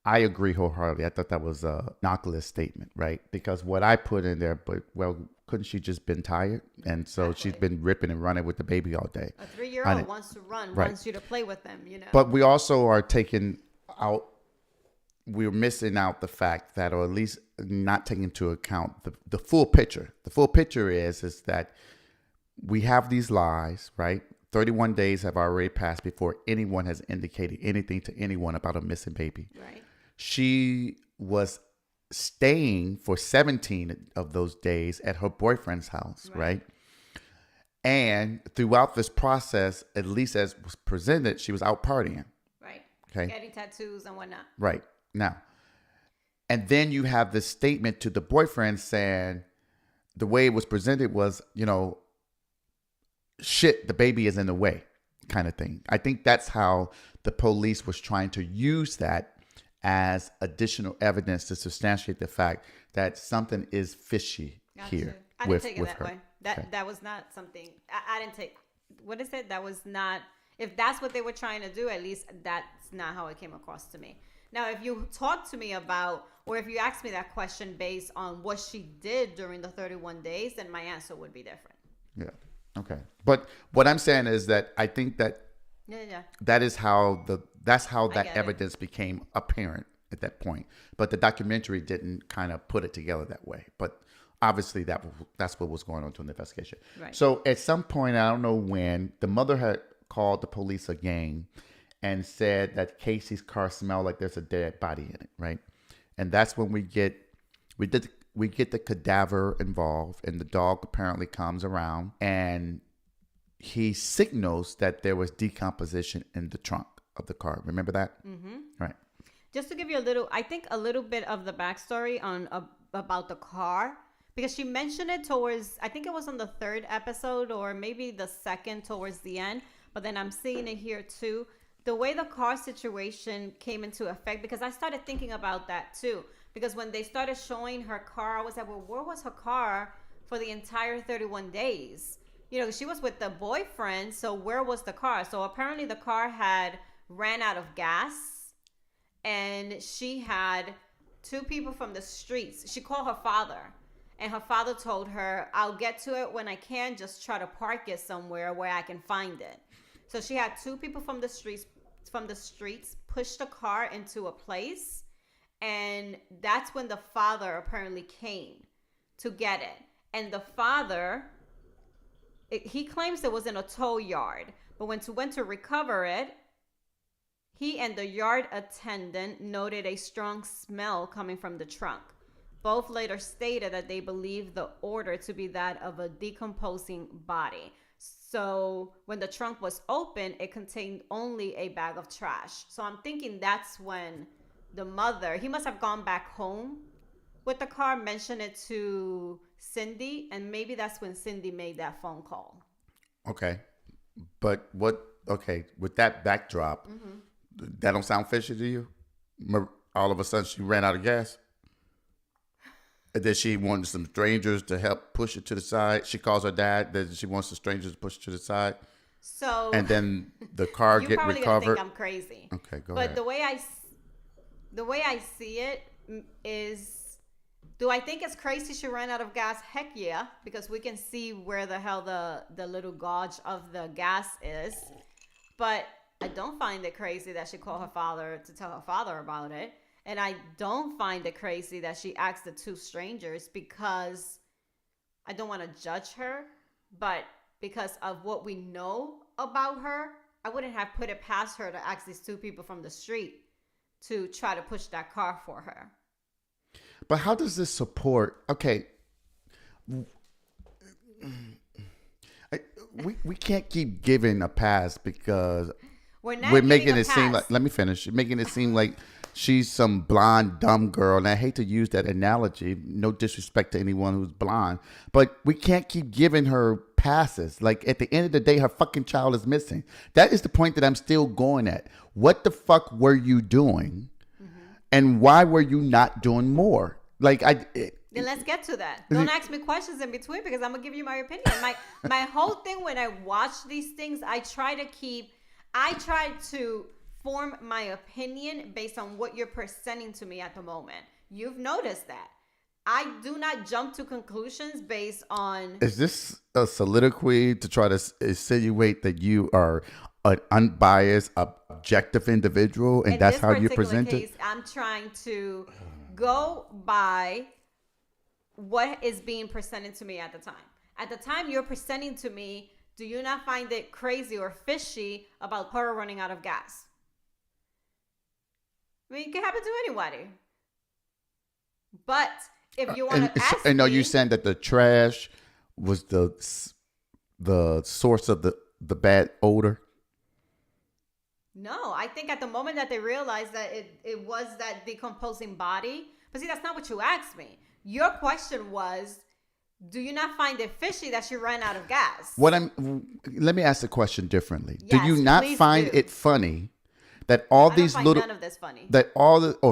A: I agree wholeheartedly. I thought that was a innocuous statement, right? Because what I put in there, couldn't she just been tired? And so
B: Exactly.
A: she's been ripping and running with the baby all day.
B: A 3-year-old wants to run,
A: right.
B: wants you to play with them,
A: But we also are we're missing out the fact that, or at least not taking into account the full picture. The full picture is that we have these lies, right? 31 days have already passed before anyone has indicated anything to anyone about a missing baby.
B: Right.
A: She was staying for 17 of those days at her boyfriend's house, right? And throughout this process, at least as was presented, she was out partying.
B: Right.
A: Okay.
B: Getting tattoos and whatnot.
A: Right. Now, and then you have this statement to the boyfriend saying the way it was presented was, shit, the baby is in the way kind of thing. I think that's how the police was trying to use that as additional evidence to substantiate the fact that something is fishy here.
B: I didn't take it that
A: her.
B: way. That was not something I didn't take. What is it? That was not. If that's what they were trying to do, at least that's not how it came across to me. Now, if you talk to me about, or if you ask me that question based on what she did during the 31 days, then my answer would be different.
A: Yeah. Okay. But what I'm saying is that I think that that is how that evidence became apparent at that point. But the documentary didn't kind of put it together that way. But obviously that's what was going on to an investigation.
B: Right.
A: So at some point, I don't know when, the mother had called the police again and said that Casey's car smelled like there's a dead body in it, right? And that's when we get the cadaver involved, and the dog apparently comes around and he signals that there was decomposition in the trunk of the car. Remember that?
B: Mm-hmm.
A: Right.
B: Just to give you a little bit of the backstory on about the car, because she mentioned it towards, I think it was on the 3rd episode or maybe the 2nd towards the end, but then I'm seeing it here too. The way the car situation came into effect, because I started thinking about that too. Because when they started showing her car, I was like, well, where was her car for the entire 31 days? She was with the boyfriend, so where was the car? So apparently the car had ran out of gas, and she had 2 people from the streets. She called her father, and her father told her, I'll get to it when I can, just try to park it somewhere where I can find it. So she had 2 people from the streets push the car into a place. And that's when the father apparently came to get it. And the father, he claims it was in a tow yard. But when went to recover it, he and the yard attendant noted a strong smell coming from the trunk. Both later stated that they believed the odor to be that of a decomposing body. So when the trunk was open, it contained only a bag of trash. So I'm thinking that's when the mother, he must have gone back home with the car, mentioned it to Cindy, and maybe that's when Cindy made that phone call.
A: Okay. But with that backdrop, that don't sound fishy to you? All of a sudden she ran out of gas? And then she wanted some strangers to help push it to the side. She calls her dad. Then she wants the strangers to push it to the side.
B: So,
A: and then the car get recovered.
B: You're probably gonna think I'm crazy.
A: Okay, go
B: but
A: ahead.
B: But the way I see it is, do I think it's crazy she ran out of gas? Heck yeah, because we can see where the hell the little gauge of the gas is. But I don't find it crazy that she called her father to tell her father about it. And I don't find it crazy that she asked the two strangers because I don't want to judge her, but because of what we know about her, I wouldn't have put it past her to ask these two people from the street to try to push that car for her.
A: But how does this support? Okay, we can't keep giving a pass because we're making it seem like. Let me finish. Making it seem like she's some blonde dumb girl, and I hate to use that analogy. No disrespect to anyone who's blonde, but we can't keep giving her passes. Like at the end of the day, her fucking child is missing. That is the point that I'm still going at. What the fuck were you doing? And why were you not doing more? Like
B: then let's get to that. Don't ask me questions in between because I'm gonna give you my opinion. My whole thing when I watch these things, I try to form my opinion based on what you're presenting to me at the moment. You've noticed that. I do not jump to conclusions based on. Is
A: this a soliloquy to try to insinuate that you are an unbiased, objective individual, and that's how you present it?
B: I'm trying to go by what is being presented to me at the time. At the time you're presenting to me, do you not find it crazy or fishy about her running out of gas? I mean, it can happen to anybody. But if you want to ask
A: and are you saying that the trash was the source of the bad odor?
B: No, I think at the moment that they realized that it was that decomposing body. But see, that's not what you asked me. Your question was, do you not find it fishy that she ran out of gas?
A: Let me ask the question differently.
B: Yes,
A: do you not find it funny that all these little
B: none of this funny.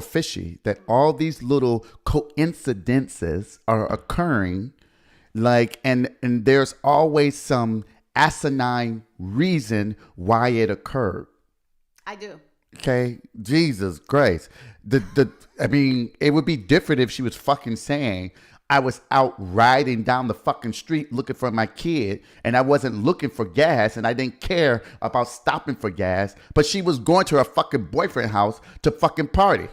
A: Fishy that all these little coincidences are occurring, like and there's always some asinine reason why it occurred?
B: I do.
A: Okay, Jesus Christ. I mean, it would be different if she was fucking saying, I was out riding down the fucking street looking for my kid, and I wasn't looking for gas, and I didn't care about stopping for gas, but she was going to her fucking boyfriend's house to fucking party.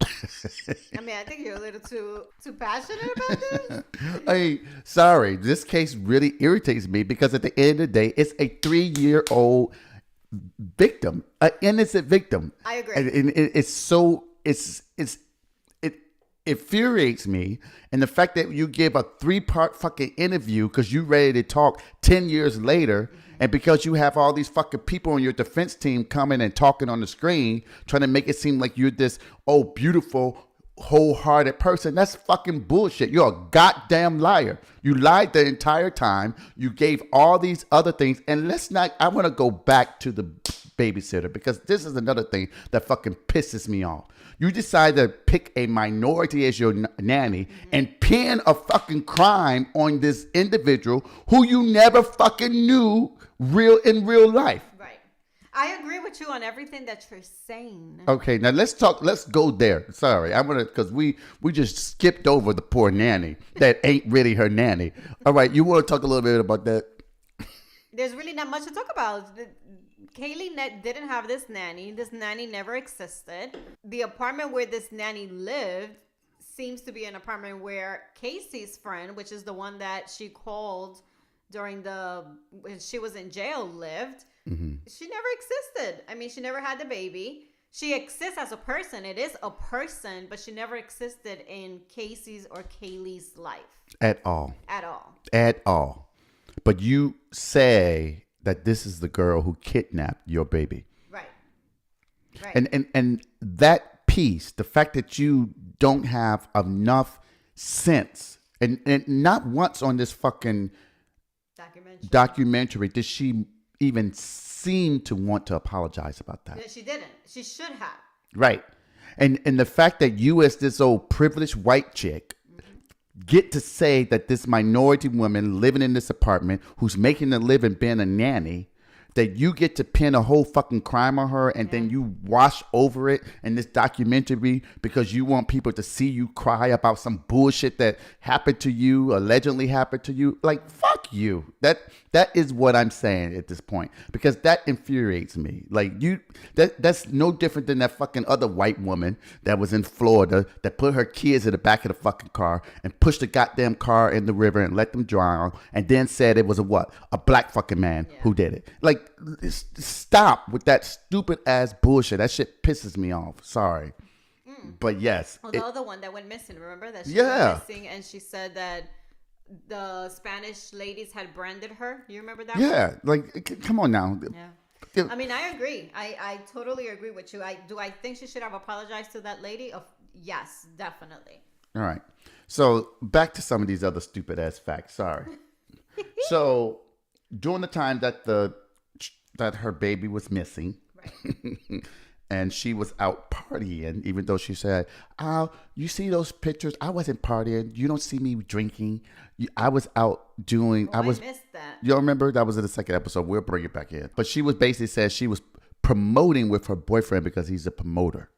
B: I mean, I think you're a little too passionate about this.
A: Hey, sorry. This case really irritates me because at the end of the day, it's a 3-year-old victim, an innocent victim.
B: I agree.
A: And it infuriates me, and the fact that you give a 3-part fucking interview because you ready to talk 10 years later, and because you have all these fucking people on your defense team coming and talking on the screen, trying to make it seem like you're this beautiful, wholehearted person. That's fucking bullshit. You're a goddamn liar. You lied the entire time. You gave all these other things. And I want to go back to the babysitter because this is another thing that fucking pisses me off. You decide to pick a minority as your nanny and pin a fucking crime on this individual who you never fucking knew in real life.
B: Right. I agree with you on everything that you're saying.
A: Okay, now let's go there. Sorry, because we just skipped over the poor nanny that ain't really her nanny. All right, you want to talk a little bit about that?
B: There's really not much to talk about. Caylee didn't have this nanny. This nanny never existed. The apartment where this nanny lived seems to be an apartment where Casey's friend, which is the one that she called when she was in jail, lived. Mm-hmm. She never existed. I mean, she never had the baby. She exists as a person. It is a person, but she never existed in Casey's or Caylee's life. At all.
A: But you say that this is the girl who kidnapped your baby.
B: Right.
A: And that piece, the fact that you don't have enough sense, and not once on this fucking documentary did she even seem to want to apologize about that.
B: Yeah, she didn't. She should have.
A: Right. And the fact that you as this old privileged white chick get to say that this minority woman living in this apartment who's making a living being a nanny that you get to pin a whole fucking crime on her and then you wash over it in this documentary because you want people to see you cry about some bullshit that happened to you, allegedly happened to you. Like, fuck you. That is what I'm saying at this point, because that infuriates me. Like, that's no different than that fucking other white woman that was in Florida that put her kids in the back of the fucking car and pushed the goddamn car in the river and let them drown, and then said it was a black fucking man who did it. Like, stop with that stupid ass bullshit. That shit pisses me off. Sorry. But yes.
B: The other one that went missing, remember that she went missing, and she said that the Spanish ladies had branded her. You remember that one?
A: Like, come on now.
B: Yeah. I mean, I agree. I totally agree with you. I think she should have apologized to that lady? Yes, definitely.
A: All right. So back to some of these other stupid ass facts. Sorry. So during the time that her baby was missing, right. And she was out partying, even though she said, "Oh, you see those pictures? I wasn't partying. You don't see me drinking. I was out doing."
B: I missed that.
A: You remember? That was in the second episode. We'll bring it back in. But she was basically said she was promoting with her boyfriend because he's a promoter.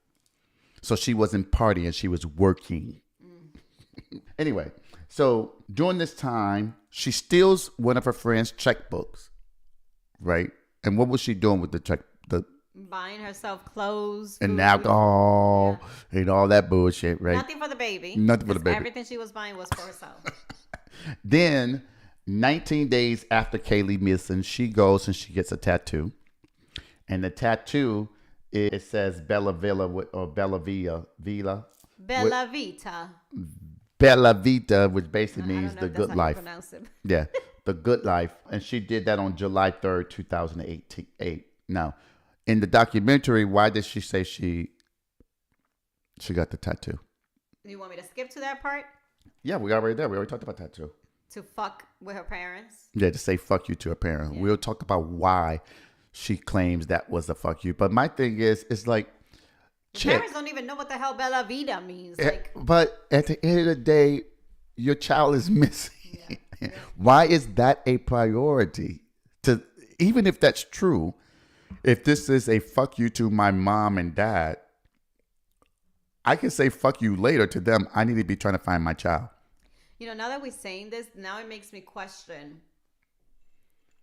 A: So she wasn't partying. She was working. Anyway, so during this time, she steals one of her friend's checkbooks, right? And what was she doing with the check?
B: Buying herself clothes,
A: and
B: food,
A: alcohol, and all that bullshit, right?
B: Nothing for the baby.
A: Nothing for the baby.
B: Everything she was buying was for herself.
A: Then, 19 days after Caylee missing, she goes and she gets a tattoo. And the tattoo, it says Bella Villa or Bella Villa.
B: Bella Vita.
A: Bella Vita, which basically means the
B: if that's
A: good
B: how
A: life.
B: you pronounce it.
A: Yeah, the good life. And she did that on July 3rd, 2008. Now, in the documentary, why did she say she got the tattoo?
B: You want me to skip to that part?
A: Yeah, we already there. We already talked about that too.
B: To fuck with her parents?
A: Yeah, to say fuck you to her parents. Yeah. We'll talk about why she claims that was a fuck you. But my thing is, it's like,
B: parents don't even know what the hell Bella Vida means.
A: But at the end of the day, your child is missing. Yeah. Why is that a priority? Even if that's true, if this is a fuck you to my mom and dad, I can say fuck you later to them. I need to be trying to find my child.
B: Now that we're saying this, now it makes me question,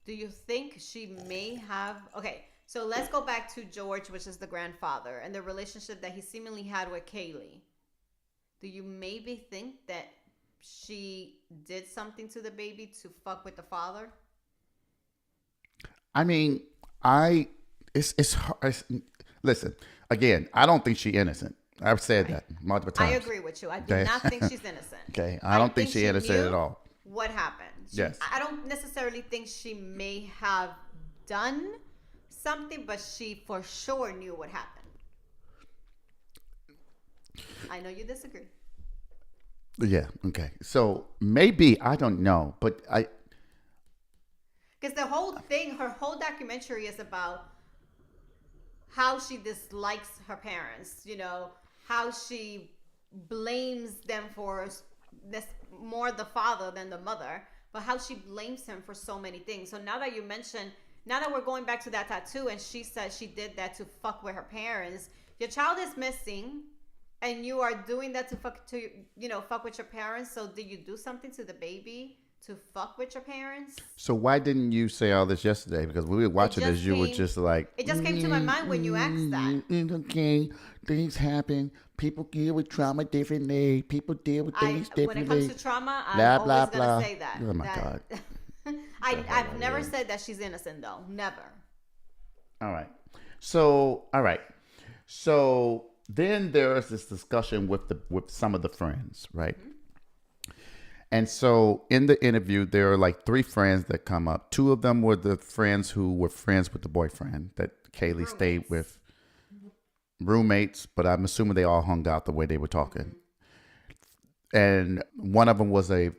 B: do you think she may have... Okay, so let's go back to George, which is the grandfather, and the relationship that he seemingly had with Caylee. Do you maybe think that she did something to the baby to fuck with the father?
A: I mean, it's hard. Listen, again, I don't think she's innocent. I've said that multiple times.
B: I agree with you. I do not think she's innocent.
A: Okay, I don't think she's innocent at all.
B: What happened?
A: Yes.
B: I don't necessarily think she may have done something, but she for sure knew what happened. I know you disagree.
A: Yeah, okay. So maybe, I don't know, but
B: because the whole thing, her whole documentary is about how she dislikes her parents, how she blames them for this, more the father than the mother, but how she blames him for so many things. So now that you mentioned, now that we're going back to that tattoo, and she said she did that to fuck with her parents, your child is missing, and you are doing that to fuck with your parents. So did you do something to the baby to fuck with your parents?
A: So why didn't you say all this yesterday? Because we were watching this, you were just like...
B: It just came to my mind when you asked that.
A: It's okay. Things happen. People deal with trauma differently. People deal with things differently.
B: When it comes to trauma, I'm always going to say that.
A: Oh, my God.
B: I've never said that she's innocent, though. Never.
A: All right. So then there's this discussion with some of the friends, right? Mm-hmm. And so in the interview, there are like 3 friends that come up. 2 of them were the friends who were friends with the boyfriend that Caylee stayed with. Roommates, but I'm assuming they all hung out the way they were talking. And one of them was a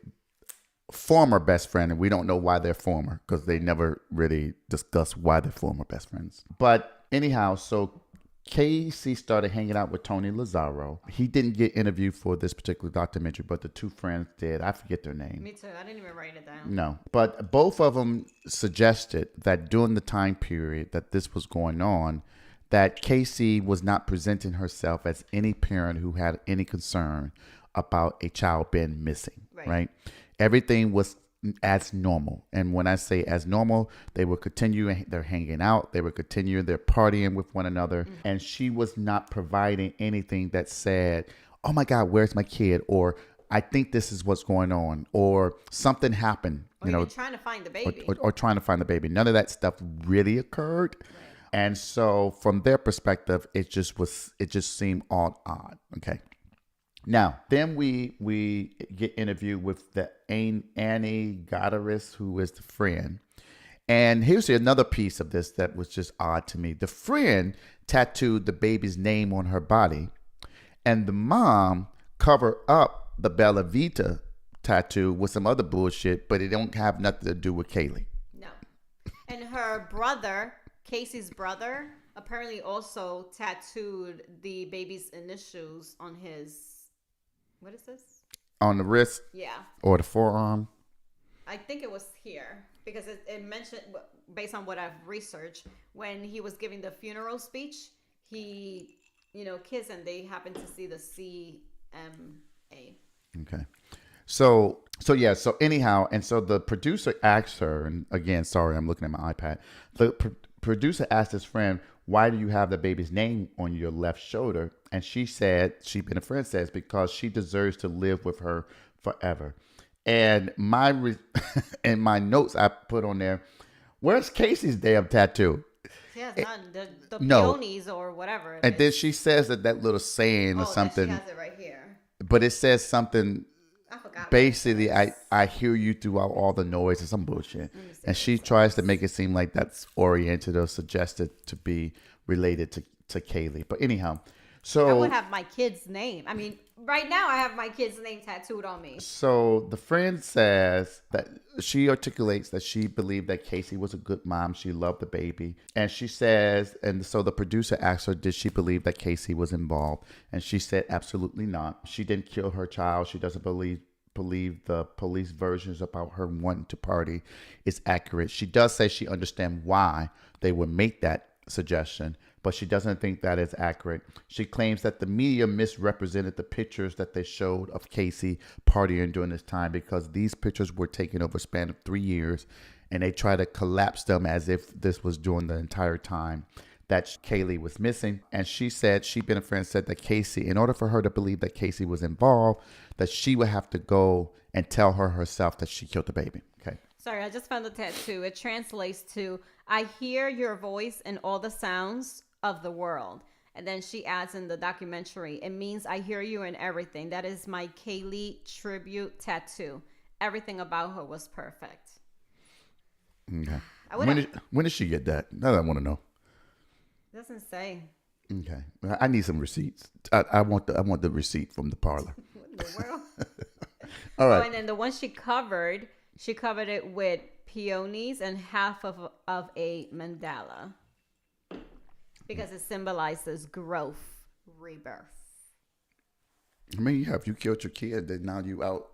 A: former best friend, and we don't know why they're former because they never really discussed why they're former best friends. But anyhow, so Casey started hanging out with Tony Lazzaro. He didn't get interviewed for this particular documentary, but the two friends did. I forget their name.
B: Me too. I didn't even write it down.
A: No, but both of them suggested that during the time period that this was going on, that Casey was not presenting herself as any parent who had any concern about a child being missing, right? Everything was as normal. And when I say as normal, they would continue their hanging out. They would continue their partying with one another. Mm-hmm. And she was not providing anything that said, oh my God, where's my kid? Or I think this is what's going on. Or something happened.
B: Or trying to find the baby.
A: Or trying to find the baby. None of that stuff really occurred. Right. And so from their perspective, it just seemed all odd. Okay. Now, then we get interviewed with the Annie Goddard, who is the friend. And here's another piece of this that was just odd to me. The friend tattooed the baby's name on her body, and the mom covered up the Bella Vita tattoo with some other bullshit, but it don't have nothing to do with Caylee.
B: No. And her brother, Casey's brother, apparently also tattooed the baby's initials on his... What is this?
A: On the wrist?
B: Yeah.
A: Or the forearm?
B: I think it was here because it mentioned, based on what I've researched, when he was giving the funeral speech, he, kissed and they happened to see the CMA.
A: Okay. So anyhow, and so the producer asked her, and again, sorry, I'm looking at my iPad. The producer asked his friend, why do you have the baby's name on your left shoulder? And she said, being a friend, says, because she deserves to live with her forever. And in my notes I put on there, where's Casey's damn tattoo?
B: She has none. The peonies or whatever.
A: And then she says that little saying or something.
B: She has it right here.
A: But it says something.
B: I forgot. Basically,
A: I hear you throughout all the noise or some bullshit. And she tries to make it seem like that's oriented or suggested to be related to Caylee. But anyhow, so
B: I would have my kid's name. I mean, right now I have my kid's name tattooed on me.
A: So the friend says that she articulates that she believed that Casey was a good mom. She loved the baby. And she says, and so the producer asked her, did she believe that Casey was involved? And she said, absolutely not. She didn't kill her child. She doesn't believe the police versions about her wanting to party is accurate. She does say she understands why they would make that suggestion, but she doesn't think that is accurate. She claims that the media misrepresented the pictures that they showed of Casey partying during this time because these pictures were taken over a span of 3 years, and they try to collapse them as if this was during the entire time that Caylee was missing. And she said, been a friend, said that Casey, in order for her to believe that Casey was involved, that she would have to go and tell her herself that she killed the baby. Okay.
B: Sorry, I just found the tattoo. It translates to, I hear your voice in all the sounds of the world. And then she adds in the documentary, it means I hear you in everything. That is my Caylee tribute tattoo. Everything about her was perfect.
A: Okay. When did she get that? Now I want to know.
B: Doesn't say.
A: Okay. I need some receipts. I want the receipt from the parlor.
B: What in the world?
A: All right.
B: Oh, and then the one she covered it with peonies and half of a mandala because it symbolizes growth, rebirth.
A: I mean, yeah, if you killed your kid, then now you out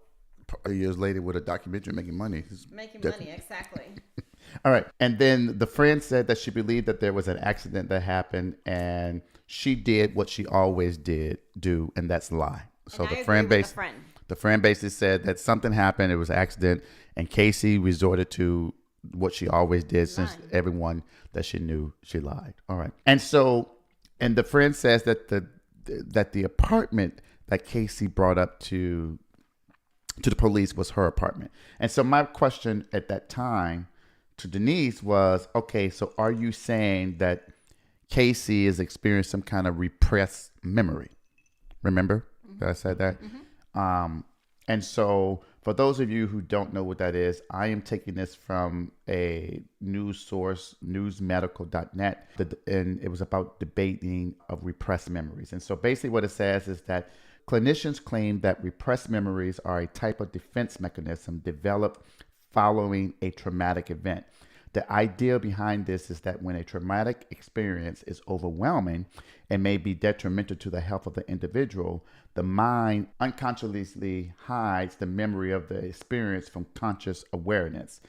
A: years later with a documentary making money.
B: Money, exactly.
A: All right. And then the friend said that she believed that there was an accident that happened and she did what she always do, and that's lie. So the friend basically said that something happened, it was an accident, and Casey resorted to what she always did since everyone that she knew, she lied. All right. And the friend says that the apartment that Casey brought up to the police was her apartment. And so my question at that time to Denise was, okay, so are you saying that Casey is experiencing some kind of repressed memory? Remember that I said that? Mm-hmm. And so for those of you who don't know what that is, I am taking this from a news source, newsmedical.net, and it was about debating of repressed memories. And so basically what it says is that clinicians claim that repressed memories are a type of defense mechanism developed following a traumatic event. The idea behind this is that when a traumatic experience is overwhelming and may be detrimental to the health of the individual, the mind unconsciously hides the memory of the experience from conscious awareness.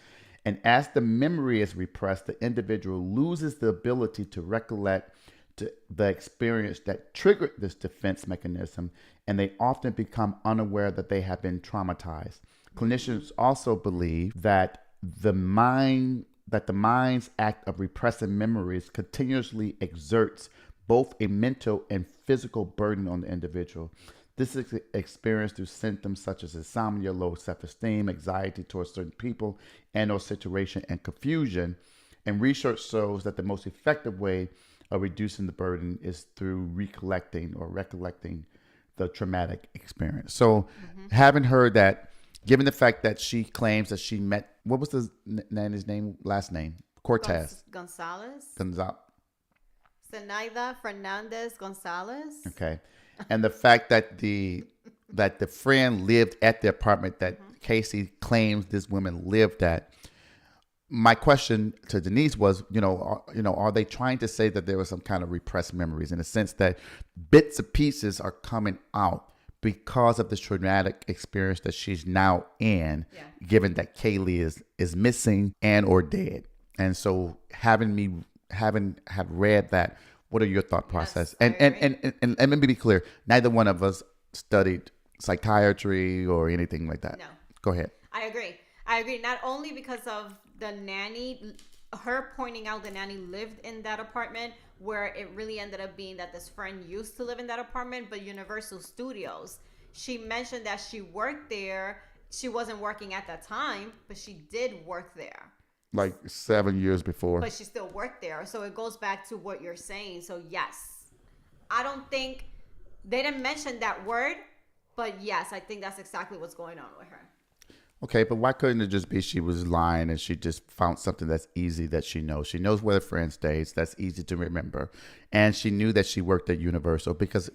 A: And as the memory is repressed, the individual loses the ability to recollect the experience that triggered this defense mechanism, and they often become unaware that they have been traumatized. Clinicians also believe that the mind's act of repressing memories continuously exerts both a mental and physical burden on the individual. This is experienced through symptoms such as insomnia, low self-esteem, anxiety towards certain people and or situation, and confusion. And research shows that the most effective way of reducing the burden is through recollecting the traumatic experience. So having heard that, given the fact that she claims that she met, what was the nanny's name, last name? Cortez.
B: Gonzalez.
A: Zenaida
B: Fernandez Gonzalez.
A: Okay. And the fact that the friend lived at the apartment that Casey claims this woman lived at. My question to Denise was, are they trying to say that there was some kind of repressed memories, in the sense that bits and pieces are coming out because of this traumatic experience that she's now in, given that Caylee is missing and or dead? And so having read that, what are your thought process?
B: Yes,
A: and let me be clear, neither one of us studied psychiatry or anything like that.
B: No.
A: Go ahead.
B: I agree. Not only because of the nanny, her pointing out the nanny lived in that apartment, where it really ended up being that this friend used to live in that apartment, but Universal Studios. She mentioned that she worked there. She wasn't working at that time, but she did work there.
A: Like 7 years before.
B: But she still worked there. So it goes back to what you're saying. So yes, I don't think they didn't mention that word, but yes, I think that's exactly what's going on with her.
A: Okay, but why couldn't it just be she was lying and she just found something that's easy that she knows? She knows where the friend stays. That's easy to remember. And she knew that she worked at Universal because,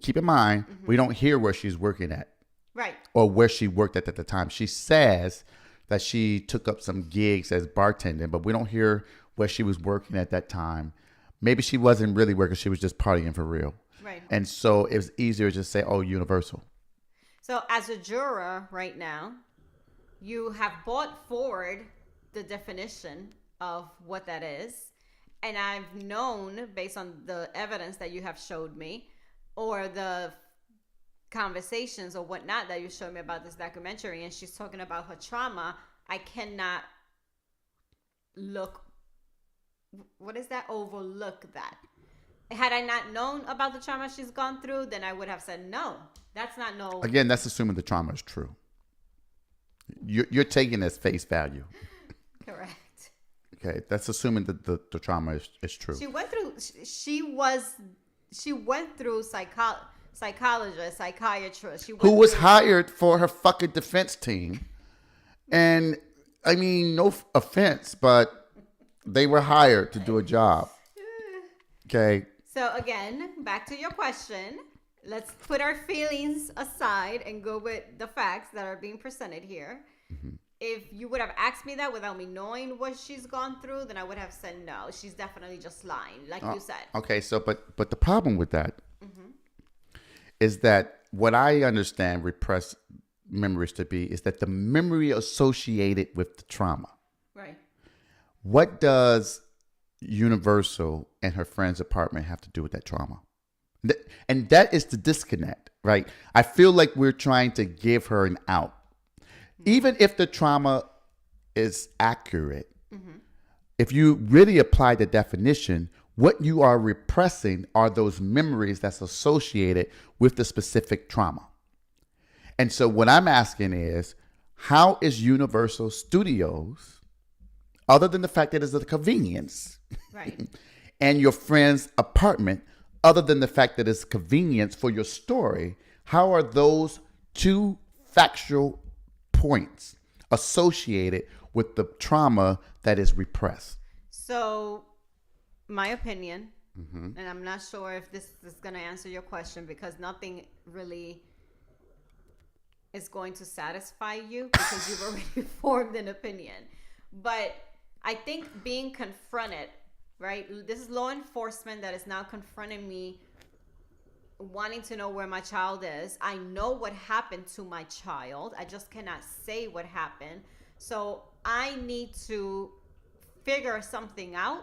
A: keep in mind, we don't hear where she's working at.
B: Right.
A: Or where she worked at the time. She says that she took up some gigs as bartending, but we don't hear where she was working at that time. Maybe she wasn't really working. She was just partying for real.
B: Right.
A: And so it was easier to just say, oh, Universal.
B: So as a juror right now, you have brought forward the definition of what that is. And I've known, based on the evidence that you have showed me, or the conversations or whatnot that you showed me about this documentary, and she's talking about her trauma, I cannot overlook that. Had I not known about the trauma she's gone through, then I would have said, no, that's not no.
A: Again, that's assuming the trauma is true. You're taking it as face value.
B: Correct.
A: Okay, that's assuming that the trauma is true.
B: She went through psychologist, psychiatrist.
A: Who was hired for her fucking defense team. And I mean, no offense, but they were hired to do a job. Okay.
B: So again, back to your question. Let's put our feelings aside and go with the facts that are being presented here. Mm-hmm. If you would have asked me that without me knowing what she's gone through, then I would have said no. She's definitely just lying, like you said.
A: Okay, so but the problem with that is that what I understand repressed memories to be is that the memory associated with the trauma.
B: Right.
A: What does Universal and her friend's apartment have to do with that trauma? And that is the disconnect, right? I feel like we're trying to give her an out. Even if the trauma is accurate, if you really apply the definition, what you are repressing are those memories that's associated with the specific trauma. And so what I'm asking is, how is Universal Studios, other than the fact that it's a convenience,
B: right,
A: and your friend's apartment, other than the fact that it's convenience for your story, how are those two factual points associated with the trauma that is repressed?
B: So, my opinion, and I'm not sure if this is going to answer your question, because nothing really is going to satisfy you because you've already formed an opinion. But I think being confronted, right? This is law enforcement that is now confronting me, wanting to know where my child is. I know what happened to my child. I just cannot say what happened. So I need to figure something out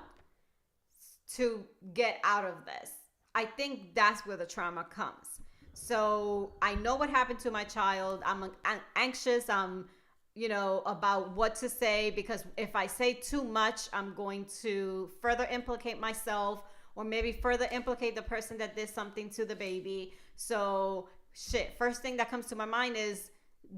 B: to get out of this. I think that's where the trauma comes. So I know what happened to my child. I'm anxious. I'm, about what to say, because if I say too much, I'm going to further implicate myself, or maybe further implicate the person that did something to the baby. So first thing that comes to my mind is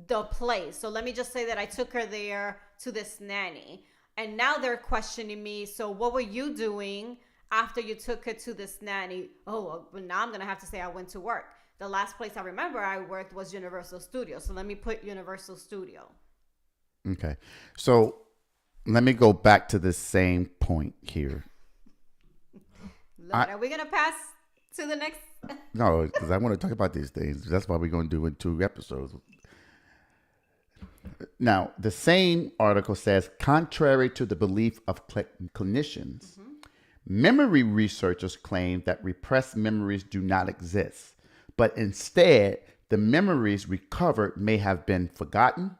B: the place. So let me just say that I took her there to this nanny, and now they're questioning me. So what were you doing after you took her to this nanny? Oh, well, now I'm going to have to say I went to work. The last place I remember I worked was Universal Studios. So let me put Universal Studio.
A: Okay. So let me go back to the same point here.
B: Lord, are we going to pass to the next?
A: No, because I want to talk about these things. That's why we're going to do in 2 episodes. Now, the same article says, contrary to the belief of clinicians, memory researchers claim that repressed memories do not exist, but instead, the memories recovered may have been forgotten,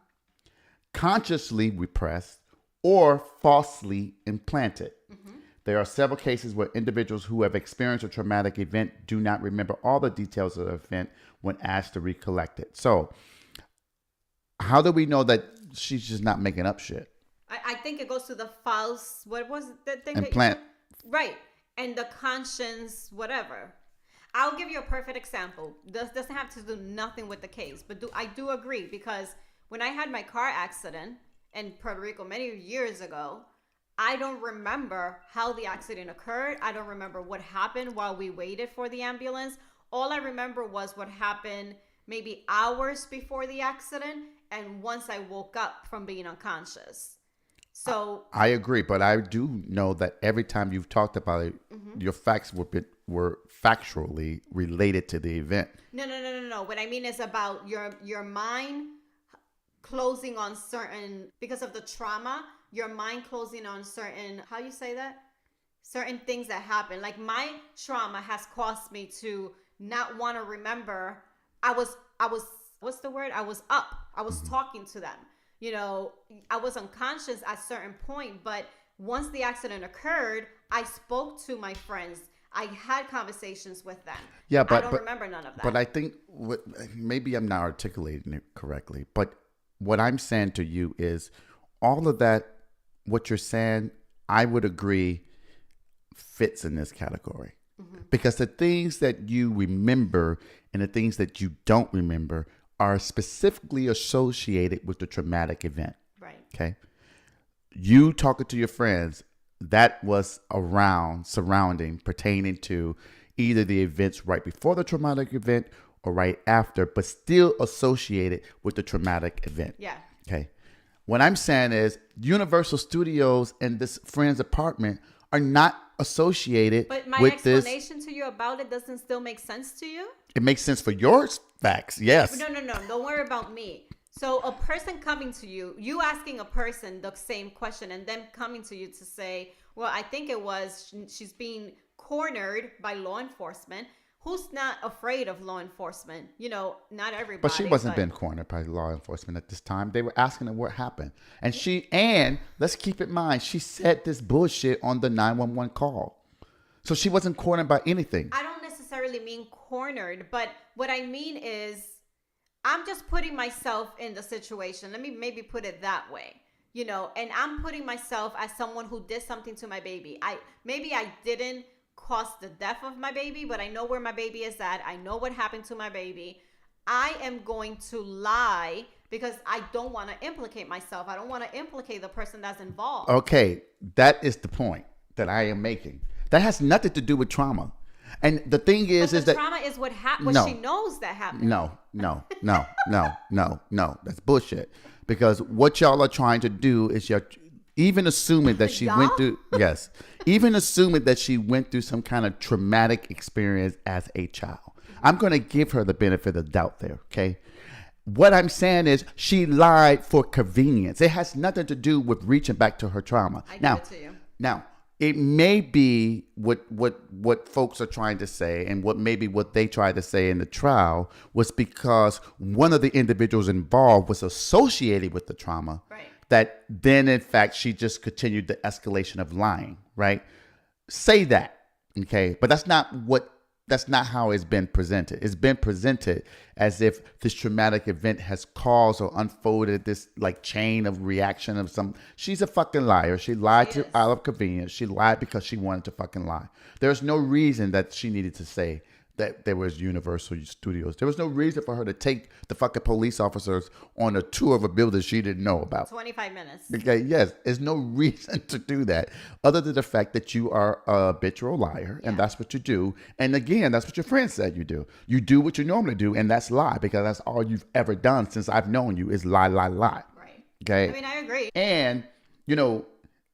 A: consciously repressed, or falsely implanted. There are several cases where individuals who have experienced a traumatic event do not remember all the details of the event when asked to recollect it. So, how do we know that she's just not making up shit?
B: I think it goes to the false, what was the thing?
A: Implant.
B: Right. And the conscience, whatever. I'll give you a perfect example. This doesn't have to do nothing with the case, but I do agree, because when I had my car accident in Puerto Rico many years ago, I don't remember how the accident occurred. I don't remember what happened while we waited for the ambulance. All I remember was what happened maybe hours before the accident, and once I woke up from being unconscious. So
A: I agree, but I do know that every time you've talked about it, your facts were factually related to the event.
B: No. What I mean is about your mind closing on certain, because of the trauma, your mind closing on certain, how you say that? Certain things that happen. Like my trauma has caused me to not want to remember. I was, what's the word? I was up. I was talking to them. I was unconscious at a certain point, but once the accident occurred, I spoke to my friends. I had conversations with them.
A: Yeah, but
B: I don't remember none of that.
A: But I think maybe I'm not articulating it correctly, but what I'm saying to you is all of that, what you're saying, I would agree fits in this category. Because the things that you remember and the things that you don't remember are specifically associated with the traumatic event.
B: Right.
A: Okay. You talking to your friends, that was surrounding, pertaining to either the events right before the traumatic event or right after, but still associated with the traumatic event.
B: Yeah.
A: Okay. What I'm saying is Universal Studios and this friend's apartment are not associated with this.
B: But my explanation to you about it doesn't still make sense to you?
A: It makes sense for your facts, yes.
B: No. Don't worry about me. So a person coming to you asking a person the same question, and them coming to you to say, well, I think it was, she's being cornered by law enforcement. Who's not afraid of law enforcement? Not everybody.
A: But she wasn't being cornered by law enforcement at this time. They were asking her what happened. And let's keep in mind, she said this bullshit on the 911 call. So she wasn't cornered by anything.
B: I don't necessarily mean cornered, but what I mean is I'm just putting myself in the situation. Let me maybe put it that way. And I'm putting myself as someone who did something to my baby. I didn't cause the death of my baby, but I know where my baby is at. I know what happened to my baby. I am going to lie because I don't want to implicate myself. I don't want to implicate the person that's involved.
A: Okay, that is the point that I am making. That has nothing to do with trauma. And the thing is,
B: but the trauma is what happened. What she knows that happened.
A: No. That's bullshit. Because what y'all are trying to do is even assuming that she went through, yes, even assuming that she went through some kind of traumatic experience as a child. I'm going to give her the benefit of the doubt there, okay? What I'm saying is she lied for convenience. It has nothing to do with reaching back to her trauma.
B: I give it to you.
A: Now, it may be what folks are trying to say, and what they tried to say in the trial was because one of the individuals involved was associated with the trauma.
B: Right.
A: That then, in fact, she just continued the escalation of lying. Right. Say that. Okay. But that's not how it's been presented. It's been presented as if this traumatic event has caused or unfolded this like chain of reaction of some. She's a fucking liar. She lied out of convenience. She lied because she wanted to fucking lie. There's no reason that she needed to say that there was Universal Studios. There was no reason for her to take the fucking police officers on a tour of a building she didn't know about.
B: 25 minutes.
A: Okay, yes. There's no reason to do that other than the fact that you are a habitual liar, and that's what you do. And again, that's what your friend said you do. You do what you normally do, and that's lie, because that's all you've ever done since I've known you is lie, lie, lie.
B: Right.
A: Okay?
B: I mean, I agree.
A: And,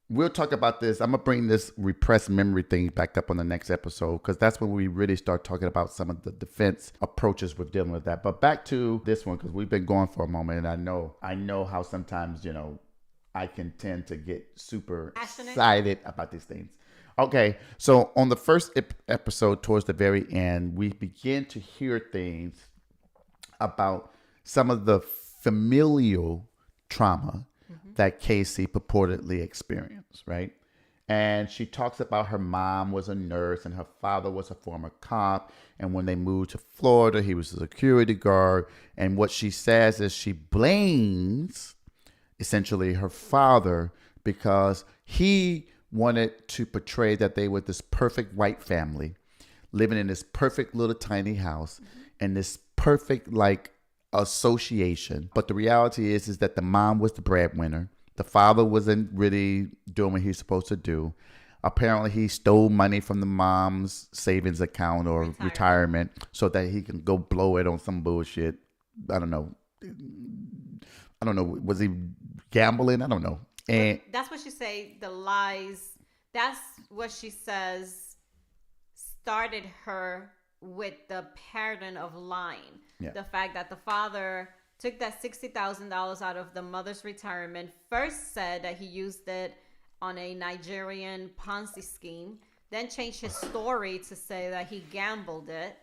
A: we'll talk about this. I'm going to bring this repressed memory thing back up on the next episode, because that's when we really start talking about some of the defense approaches with dealing with that. But back to this one, because we've been going for a moment, and I know how sometimes, I can tend to get super excited about these things. Okay, so on the first episode, towards the very end, we begin to hear things about some of the familial trauma that Casey purportedly experienced, right? And she talks about her mom was a nurse and her father was a former cop. And when they moved to Florida, he was a security guard. And what she says is she blames essentially her father because he wanted to portray that they were this perfect white family living in this perfect little tiny house and this perfect association. But the reality is that the mom was the breadwinner. The father wasn't really doing what he's supposed to do. Apparently he stole money from the mom's savings account or retirement so that he can go blow it on some bullshit. I don't know. Was he gambling? I don't know. And
B: that's what she say. The lies. That's what she says started her with the pattern of lying. Yeah. The fact that the father took that $60,000 out of the mother's retirement, first said that he used it on a Nigerian Ponzi scheme, then changed his story to say that he gambled it,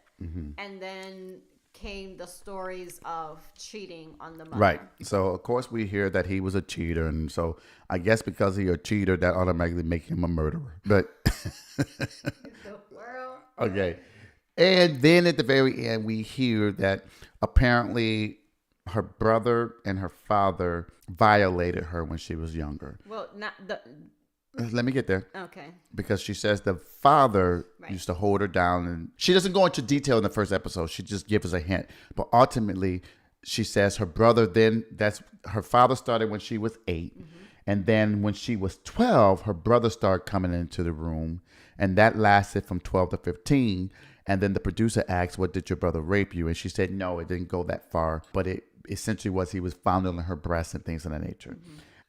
B: and then came the stories of cheating on the mother. Right.
A: So, of course, we hear that he was a cheater, and so I guess because he's a cheater, that automatically makes him a murderer. But
B: the world.
A: Okay. And then at the very end, we hear that apparently her brother and her father violated her when she was younger.
B: Well, not the...
A: Let me get there.
B: Okay. Because
A: she says the father used to hold her down, and she doesn't go into detail in the first episode. She just gives us a hint. But ultimately, she says her brother her father started when she was 8. And then when she was 12, her brother started coming into the room, and that lasted from 12 to 15. And then the producer asked, "What, did your brother rape you?" And she said, "No, it didn't go that far. But it essentially was he was fondling her breasts and things of that nature."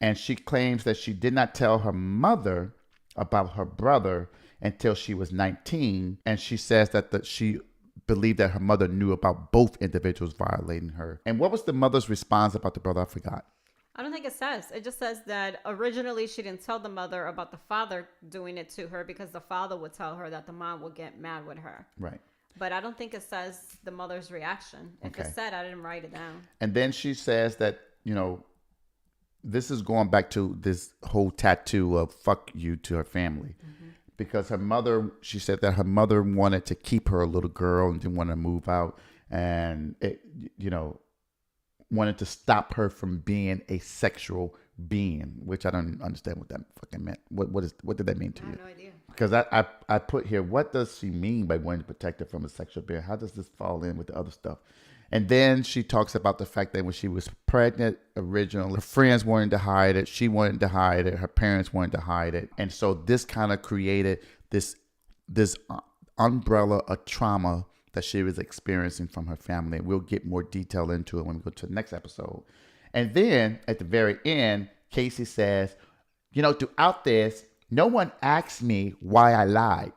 A: And she claims that she did not tell her mother about her brother until she was 19. And she says that she believed that her mother knew about both individuals violating her. And what was the mother's response about the brother? I forgot.
B: I don't think it says. It just says that originally she didn't tell the mother about the father doing it to her because the father would tell her that the mom would get mad with her.
A: Right.
B: But I don't think it says the mother's reaction. If it said, I didn't write it down.
A: And then she says that, this is going back to this whole tattoo of fuck you to her family. Because her mother, she said that her mother wanted to keep her a little girl and didn't want to move out. And, wanted to stop her from being a sexual being, which I don't understand what that fucking meant. What did that mean to you?
B: I have no idea.
A: Because I put here, what does she mean by wanting to protect her from a sexual being? How does this fall in with the other stuff? And then she talks about the fact that when she was pregnant originally, her friends wanted to hide it. She wanted to hide it. Her parents wanted to hide it. And so this kind of created this umbrella of trauma that she was experiencing from her family. And we'll get more detail into it when we go to the next episode. And then at the very end, Casey says, throughout this, no one asked me why I lied.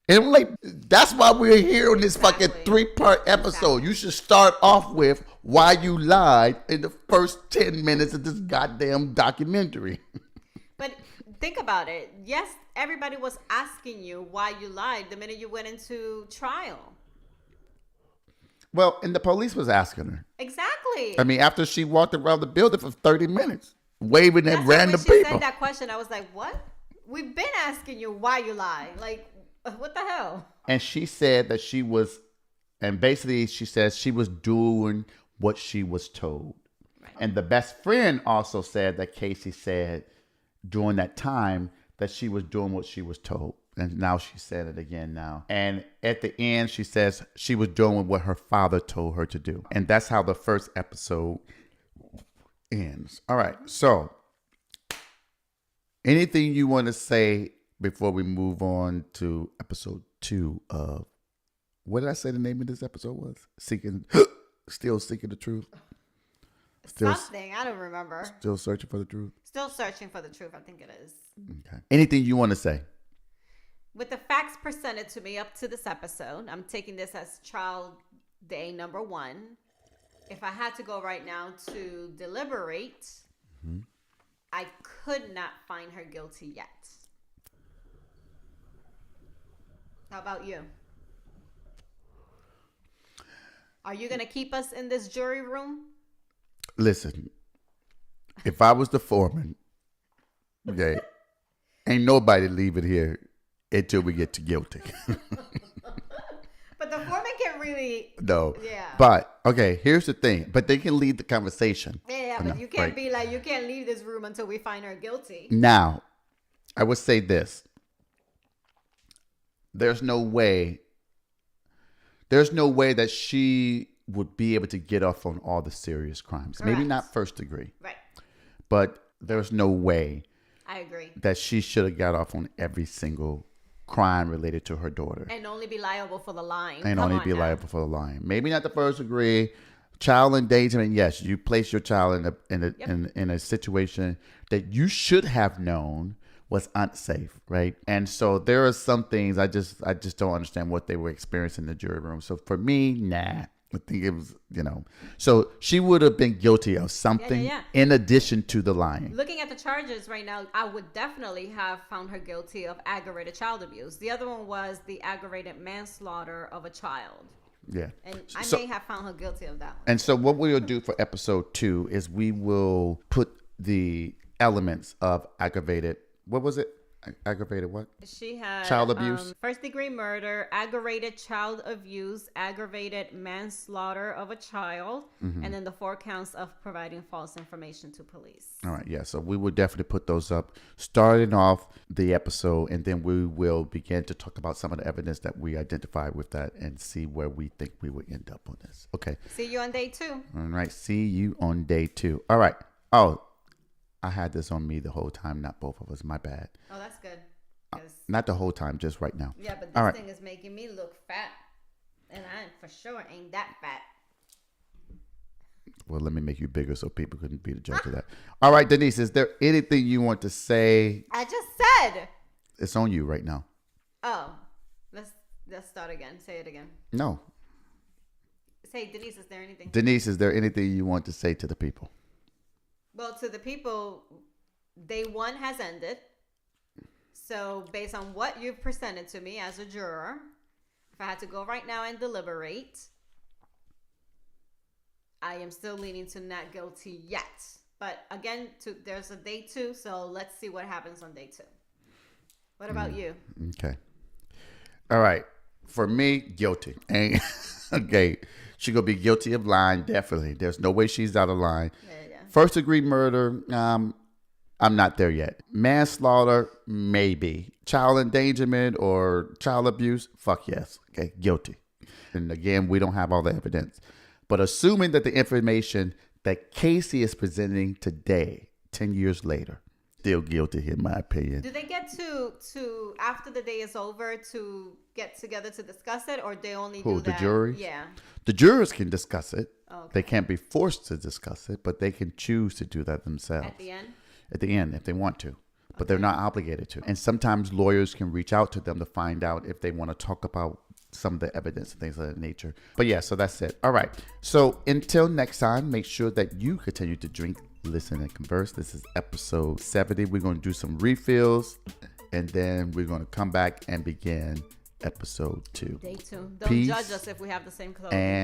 A: And I'm like, that's why we're here on this fucking
B: Exactly.
A: 3-part episode. You should start off with why you lied in the first 10 minutes of this goddamn documentary.
B: But think about it. Yes, everybody was asking you why you lied the minute you went into trial.
A: Well, and the police was asking her.
B: Exactly.
A: I mean, after she walked around the building for 30 minutes, waving at
B: That's
A: random
B: why when she
A: people.
B: said that question, I was like, what? We've been asking you why you lie. Like, what the hell?
A: And she said that she was, and basically she says she was doing what she was told.
B: Right.
A: And the best friend also said that Casey said during that time that she was doing what she was told. And now she said it again now. And at the end, she says she was doing what her father told her to do. And that's how the first episode ends. All right. So anything you want to say before we move on to episode 2 of, what did I say the name of this episode was? Still seeking the truth.
B: Something. I don't remember.
A: Still searching for the truth.
B: Still searching for the truth. I think it is.
A: Okay. Anything you want to say?
B: With the facts presented to me up to this episode, I'm taking this as trial day number 1. If I had to go right now to deliberate, I could not find her guilty yet. How about you? Are you going to keep us in this jury room?
A: Listen, if I was the foreman, okay, ain't nobody leaving here until we get to guilty.
B: But the foreman can really...
A: No.
B: Yeah.
A: But, okay, here's the thing. But they can lead the conversation.
B: Yeah, but you can't be like, you can't leave this room until we find her guilty.
A: Now, I would say this. There's no way that she would be able to get off on all the serious crimes.
B: Correct.
A: Maybe not first degree.
B: Right.
A: But there's no way
B: I agree.
A: that she should have got off on every single crime related to her daughter.
B: And only be liable for the lying.
A: And
B: Come
A: only
B: on
A: be
B: now.
A: liable for the lying. Maybe not the first degree. Child endangerment, yes. You place your child in a situation that you should have known was unsafe, right? And so there are some things I just don't understand what they were experiencing in the jury room. So for me, nah. I think it was, So she would have been guilty of something in addition to the lying.
B: Looking at the charges right now, I would definitely have found her guilty of aggravated child abuse. The other one was the aggravated manslaughter of a child.
A: Yeah.
B: And I
A: So-
B: may have found her guilty of that one.
A: And so what we will do for episode 2 is we will put the elements of aggravated, what was it? Aggravated what?
B: She had
A: Child abuse?
B: first degree murder, aggravated child abuse, aggravated manslaughter of a child, and then the 4 counts of providing false information to police.
A: All right, yeah. So we will definitely put those up, starting off the episode, and then we will begin to talk about some of the evidence that we identified with that and see where we think we will end up on this. Okay.
B: See you on day 2.
A: All right. See you on day 2. All right. Oh, I had this on me the whole time, not both of us. My bad.
B: Oh, that's good. 'Cause-
A: Not the whole time, just right now.
B: yeah, but
A: All
B: this
A: right.
B: thing is making me look fat. And I for sure ain't that fat.
A: Well, let me make you bigger so people couldn't be the judge of that. All right, Denise, is there anything you want to say?
B: I just said.
A: It's on you right now.
B: Oh, let's start again. Say it again.
A: No.
B: Say, Denise, is there anything?
A: Denise, is there anything you want to say to the people?
B: Well, to the people, day 1 has ended. So based on what you've presented to me as a juror, if I had to go right now and deliberate, I am still leaning to not guilty yet. But again, there's a day 2, so let's see what happens on day 2. What about you?
A: Okay. All right. For me, guilty. And okay. She gonna be guilty of lying, definitely. There's no way she's out of line.
B: Yeah.
A: First degree murder, I'm not there yet. Manslaughter, maybe. Child endangerment or child abuse, fuck yes. Okay, guilty. And again, we don't have all the evidence. But assuming that the information that Casey is presenting today, 10 years later, still guilty in my opinion.
B: Do they get to after the day is over to get together to discuss it, or they only
A: Who,
B: do
A: the
B: that?
A: jury?
B: Yeah.
A: The jurors can discuss it.
B: Okay.
A: They can't be forced to discuss it, but they can choose to do that themselves.
B: At the end.
A: At the end, if they want to. but they're not obligated to. And sometimes lawyers can reach out to them to find out if they want to talk about some of the evidence and things of that nature. But yeah, so that's it. All right. So until next time, make sure that you continue to drink, listen, and converse. This is episode 70. We're going to do some refills, and then we're going to come back and begin episode 2.
B: Stay tuned. Don't
A: Peace
B: judge us if we have the same clothes.
A: And